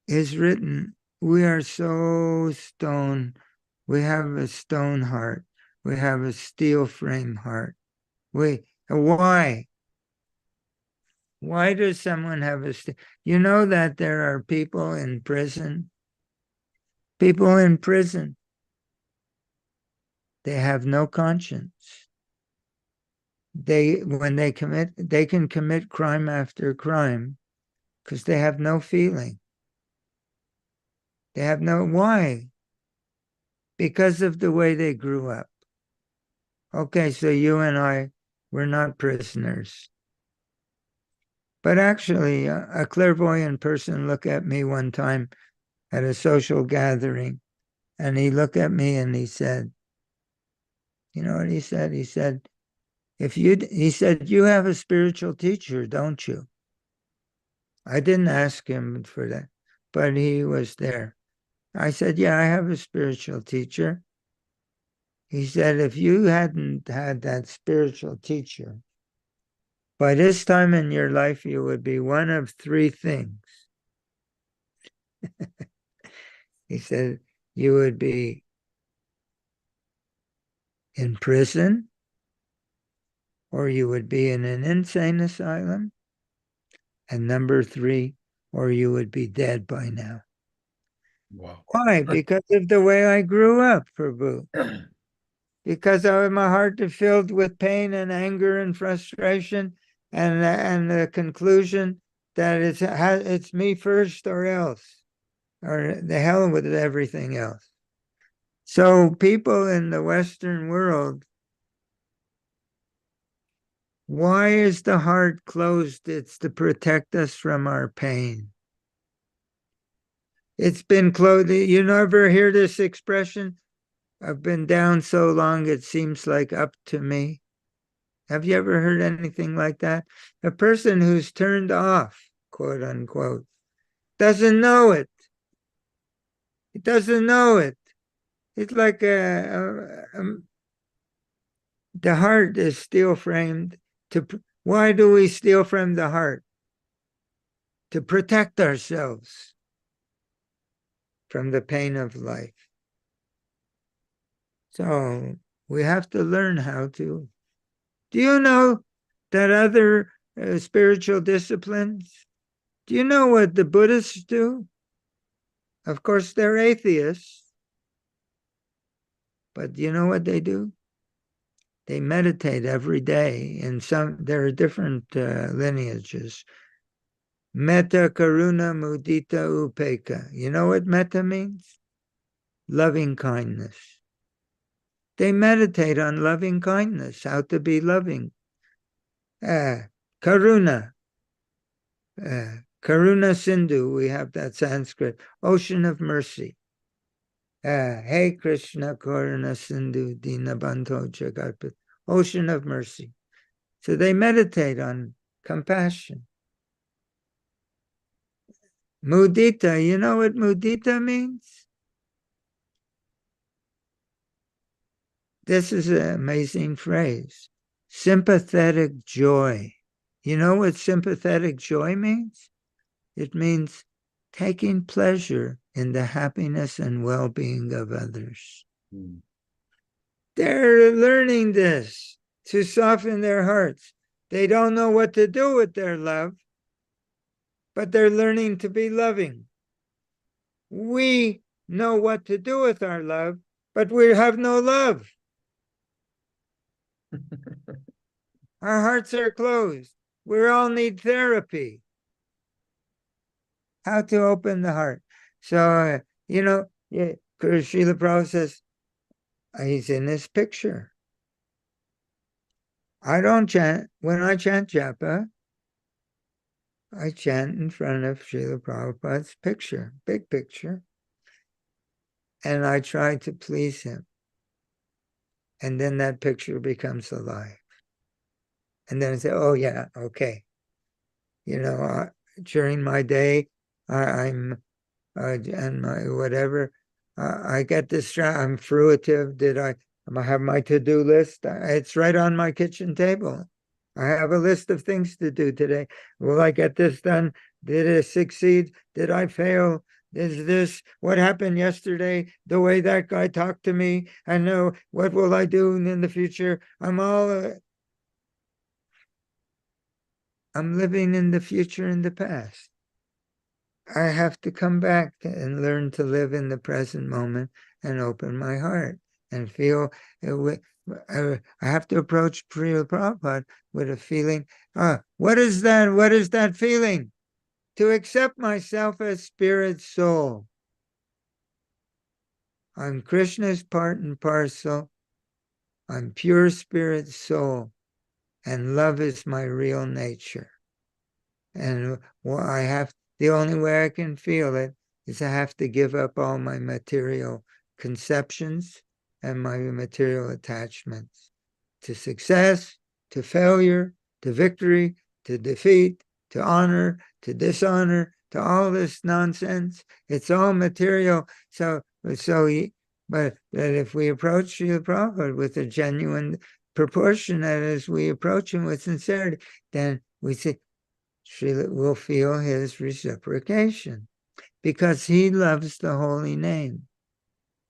Is written, we are so stone. We have a stone heart. We have a steel frame heart. Why? Why does someone have you know that there are people in prison? People in prison. They have no conscience. When they can commit crime after crime because they have no feeling. They have why? Because of the way they grew up. Okay, so you and I, we're not prisoners. But actually, a clairvoyant person looked at me one time at a social gathering, and he looked at me and he said, you know what he said? He said, you have a spiritual teacher, don't you? I didn't ask him for that, but he was there. I said, yeah, I have a spiritual teacher. He said, if you hadn't had that spiritual teacher, by this time in your life, you would be one of three things. He said, you would be in prison, or you would be in an insane asylum, and number three, or you would be dead by now. Wow. Why? Because of the way I grew up, Prabhu. Because my heart is filled with pain and anger and frustration, and the conclusion that it's me first or else, or the hell with everything else. So people in the Western world, why is the heart closed? It's to protect us from our pain. It's been closed. You never hear this expression? I've been down so long, it seems like up to me. Have you ever heard anything like that? A person who's turned off, quote unquote, doesn't know it. It doesn't know it. It's like the heart is steel framed. Why do we steel frame the heart? To protect ourselves. from the pain of life. So we have to learn how to. Do you know that other spiritual disciplines, do you know what the Buddhists do? Of course, they're atheists. But do you know what they do? They meditate every day. There are different lineages. Metta, Karuna, Mudita, Upekkha. You know what metta means? Loving kindness. They meditate on loving kindness, how to be loving. Karuna. Karuna Sindhu, we have that Sanskrit. Ocean of mercy. Hey Krishna Karuna Sindhu Dinabandho Jagatpit. Ocean of mercy. So they meditate on compassion. Mudita, you know what mudita means? This is an amazing phrase. Sympathetic joy. You know what sympathetic joy means? It means taking pleasure in the happiness and well-being of others. Mm. They're learning this to soften their hearts. They don't know what to do with their love, but they're learning to be loving. We know what to do with our love, but we have no love. Our hearts are closed. We all need therapy. How to open the heart. So, Srila Prabhupada says, he's in this picture. I don't chant. When I chant japa, I chant in front of Srila Prabhupada's picture, big picture. And I try to please him. And then that picture becomes alive. And then I say, oh yeah, okay. During my day, I'm and my whatever, I get distracted. I'm fruitive. I have my to-do list? It's right on my kitchen table. I have a list of things to do today. Will I get this done? Did it succeed? Did I fail? Is this what happened yesterday? The way that guy talked to me? I know what will I do in the future? I'm living in the future and the past. I have to come back and learn to live in the present moment and open my heart and feel. I have to approach Srila Prabhupada with a feeling. What is that? What is that feeling? To accept myself as spirit soul. I'm Krishna's part and parcel. I'm pure spirit soul, and love is my real nature. And the only way I can feel it is I have to give up all my material conceptions and my material attachments to success, to failure, to victory, to defeat, to honor, to dishonor, to all this nonsense. It's all material. But if we approach Srila Prabhupada with a genuine proportion, that is, we approach him with sincerity, then we say, Srila will feel his reciprocation because he loves the holy name.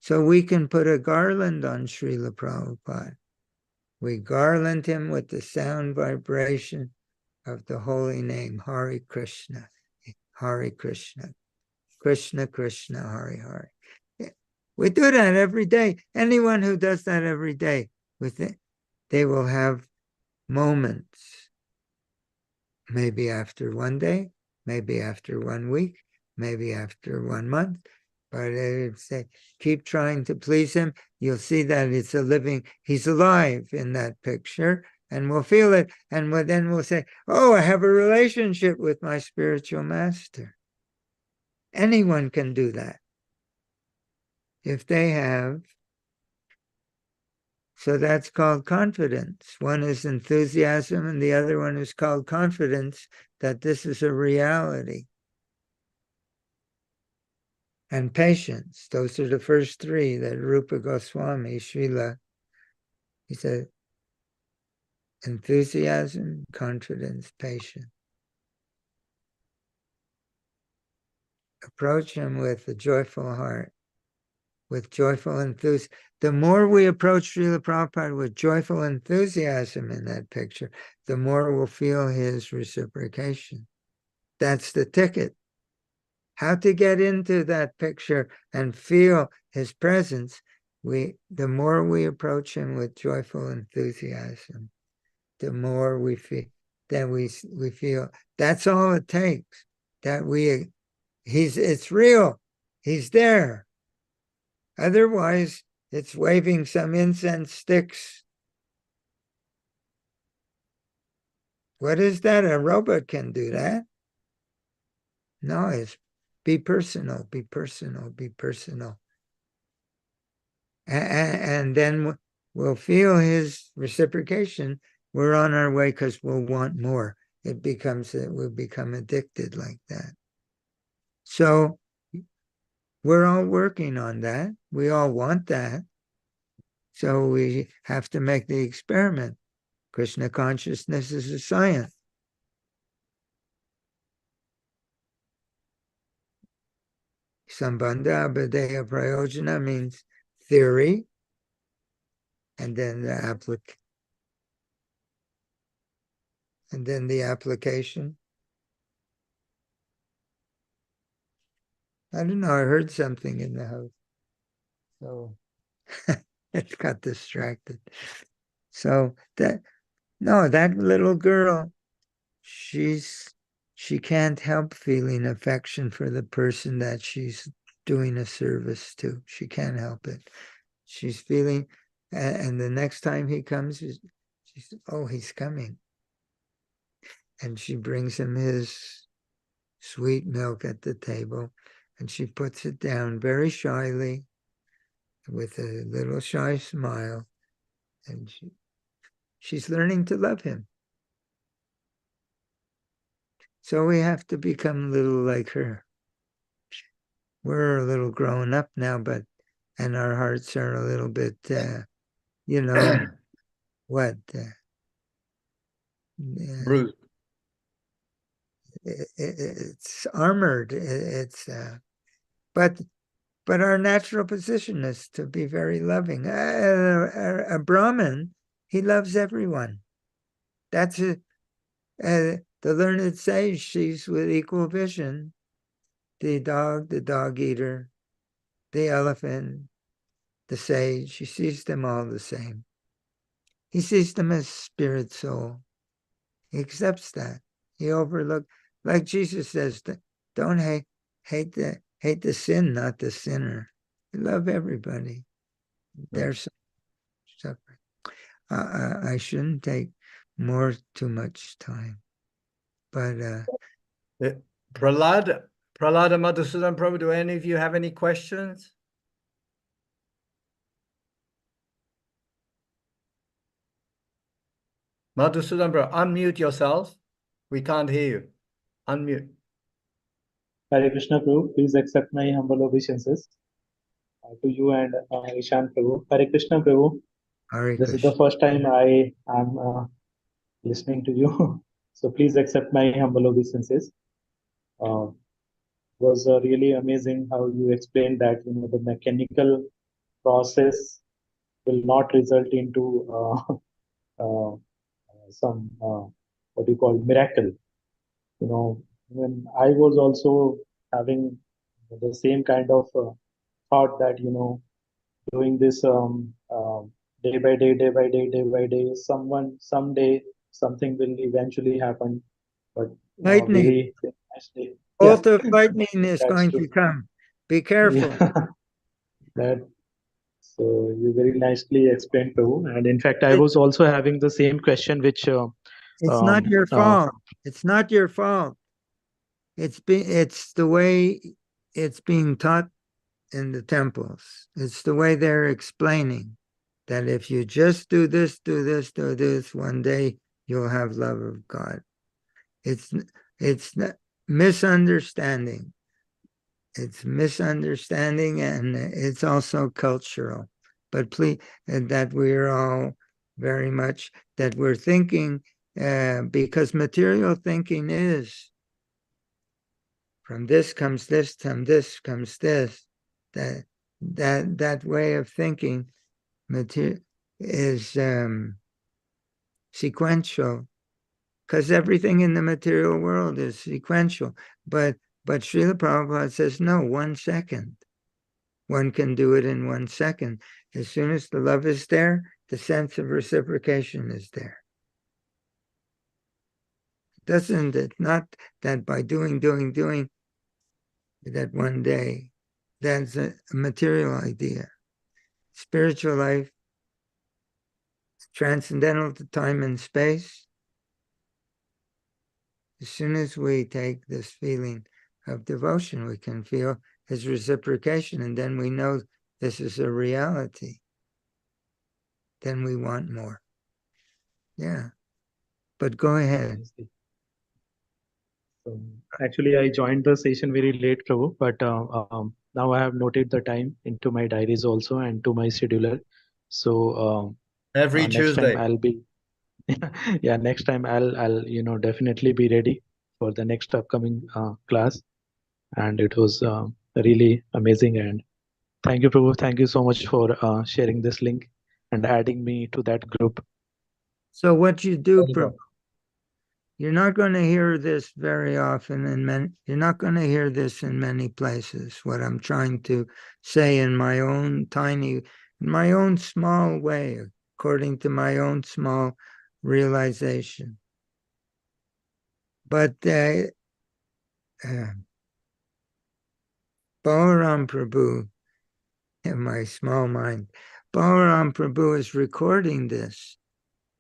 So we can put a garland on Srila Prabhupada. We garland him with the sound vibration of the holy name, Hare Krishna, Hare Krishna, Krishna Krishna, Hare Hare. We do that every day. Anyone who does that every day, they will have moments. Maybe after one day, maybe after 1 week, maybe after 1 month. But keep trying to please him. You'll see that he's alive in that picture, and we'll feel it. And then we'll say, oh, I have a relationship with my spiritual master. Anyone can do that if they have. So that's called confidence. One is enthusiasm, and the other one is called confidence that this is a reality. And patience. Those are the first three that Rupa Goswami, Srila, he said, enthusiasm, confidence, patience. approach him with a joyful heart, with joyful enthusiasm. The more we approach Srila Prabhupada with joyful enthusiasm in that picture, the more we'll feel his reciprocation. That's the ticket. How to get into that picture and feel his presence, the more we approach him with joyful enthusiasm, the more we feel that we feel that's all it takes. That it's real. He's there. Otherwise, it's waving some incense sticks. What is that? A robot can do that. No, it's be personal, be personal, be personal. And then we'll feel his reciprocation. We're on our way because we'll want more. We'll become addicted like that. So we're all working on that. We all want that. So we have to make the experiment. Krishna consciousness is a science. Sambandha Abhadeya Prayojana means theory, and then the application. I don't know, I heard something in the house. So it got distracted. So that little girl, she can't help feeling affection for the person that she's doing a service to. She can't help it. She's feeling, and the next time he comes, she's, oh, he's coming. And she brings him his sweet milk at the table, and she puts it down very shyly with a little shy smile, and she's learning to love him. So we have to become a little like her. We're a little grown up now, and our hearts are a little bit, what? Bruce. It's armored. But our natural position is to be very loving. A Brahmin, he loves everyone. That's it. The learned sage sees with equal vision the dog eater, the elephant, the sage. He sees them all the same. He sees them as spirit soul. He accepts that. He overlooks, like Jesus says, don't hate the sin, not the sinner. You love everybody. They're suffering. I shouldn't take too much time. But Prahlad Madhusudan Prabhu, do any of you have any questions? Madhusudan Prabhu, unmute yourself. We can't hear you. Unmute. Hare Krishna Prabhu, please accept my humble obeisances to you and Ishan Prabhu. Hare Krishna Prabhu, this is the first time I am listening to you, so please accept my humble obeisances. Was really amazing how you explained that the mechanical process will not result into some what you call miracle. When I was also having the same kind of thought that doing this day by day, someday something will eventually happen. But lightning, very nicely, bolt of lightning is going true. to come. Be careful. Yeah. So you very nicely explained, Prabhu. And in fact, I was also having the same question, which it's not your fault. It's not your fault. It's the way it's being taught in the temples. It's the way they're explaining that if you just do this, one day you'll have love of God. It's misunderstanding. It's misunderstanding, and it's also cultural. But please, that we're all very much that we're thinking, because material thinking is From this comes this, from this comes this. That way of thinking is sequential, because everything in the material world is sequential. But Srila Prabhupada says, no, 1 second. One can do it in 1 second. As soon as the love is there, the sense of reciprocation is there. Doesn't it? Not that by doing, that one day, that's a material idea. Spiritual life, transcendental to time and space. As soon as we take this feeling of devotion, we can feel his reciprocation, and then we know this is a reality. Then we want more. Yeah. But go ahead. So actually, I joined the session very late, Prabhu, but now I have noted the time into my diaries also and to my scheduler. So Every next Tuesday. time I'll be, yeah, next time I'll definitely be ready for the next upcoming class. And it was really amazing. And thank you, Prabhu. Thank you so much for sharing this link and adding me to that group. So what you do, Wonderful. you're not going to hear this very often, and you're not going to hear this in many places. What I'm trying to say in my own small way, according to my own small realization. But Balaram Prabhu, in my small mind, Balaram Prabhu is recording this.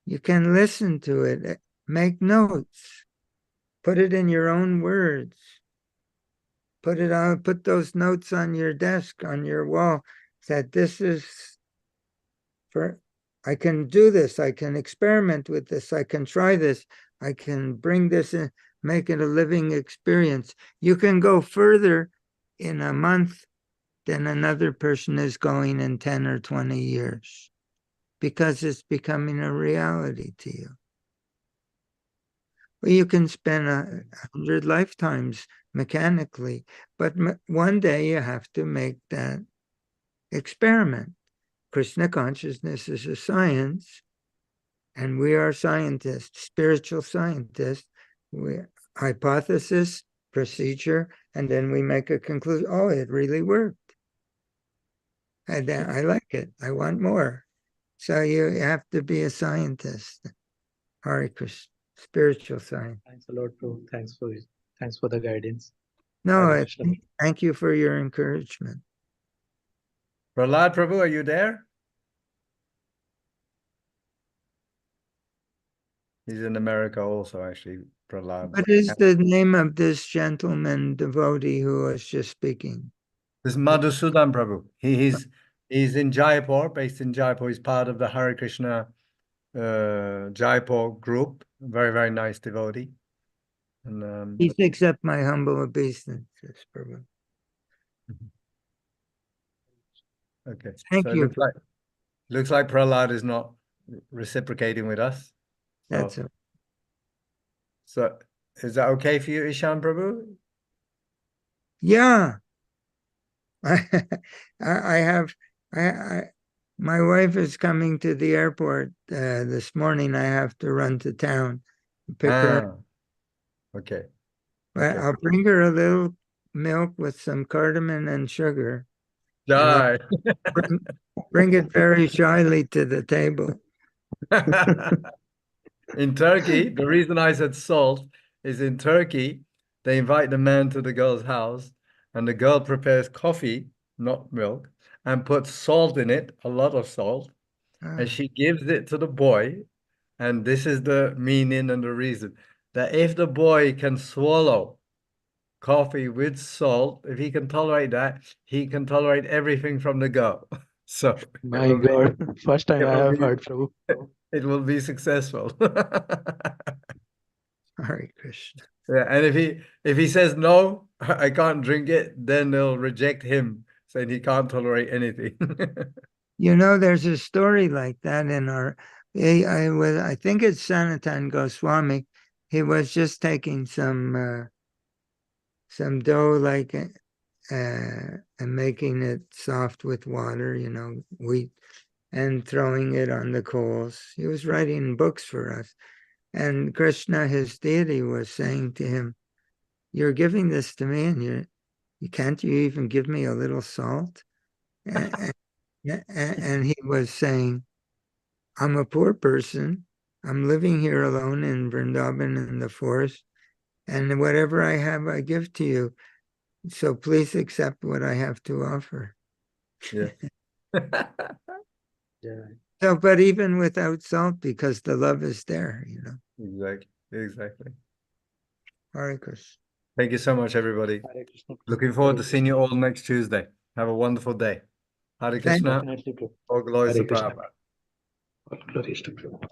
You can listen to it, make notes, put it in your own words, put those notes on your desk, on your wall, that this is I can do this, I can experiment with this, I can try this, I can bring this in, make it a living experience. You can go further in a month than another person is going in 10 or 20 years, because it's becoming a reality to you. Well, you can spend 100 lifetimes mechanically, but one day you have to make that experiment. Krishna consciousness is a science, and we are scientists, spiritual scientists. Hypothesis, procedure, and then we make a conclusion. Oh, it really worked. And I like it. I want more. So you have to be a scientist. Hare Krishna, spiritual science. Thanks a lot, Prabhu. Thanks for the guidance. No, thank you for your encouragement. Prahlad Prabhu, are you there? He's in America also, actually, Prahlad. What is the name of this gentleman devotee who was just speaking? This is Madhusudan Prabhu. He's in Jaipur, based in Jaipur. He's part of the Hare Krishna Jaipur group. Very, very nice devotee. And please accept my humble obeisance, Prabhu. Okay. Thank you. Looks like Prahlad is not reciprocating with us. That's it. So is that okay for you, Ishan Prabhu? Yeah. My wife is coming to the airport this morning. I have to run to town and pick her up. Okay. But I'll bring her a little milk with some cardamom and sugar. Jai. Bring it very shyly to the table. In Turkey, the reason I said salt is in Turkey, they invite the man to the girl's house, and the girl prepares coffee, not milk, and puts salt in it, a lot of salt, and she gives it to the boy. And this is the meaning and the reason, that if the boy can swallow coffee with salt, if he can tolerate that, he can tolerate everything from the girl. So my God, first time I have heard, Prabhu. It will be successful. Hare Krishna. Yeah, and if he says no, I can't drink it, then they'll reject him, saying he can't tolerate anything. You know, there's a story like that in I think it's Sanatan Goswami. He was just taking some some dough like and making it soft with water, wheat, and throwing it on the coals. He was writing books for us. And Krishna, his deity, was saying to him, "You're giving this to me, and you can't you even give me a little salt?" And he was saying, "I'm a poor person. I'm living here alone in Vrindavan in the forest, and whatever I have, I give to you. So please accept what I have to offer." Yeah. Yeah. So, but even without salt, because the love is there, Exactly. Hare Krishna. Thank you so much, everybody. Hare Krishna. Looking forward to seeing you all next Tuesday. Have a wonderful day. Hare Krishna. Definitely, Prabhu. All glories to Hare Krishna. Prabhupada. All glories to Prabhu.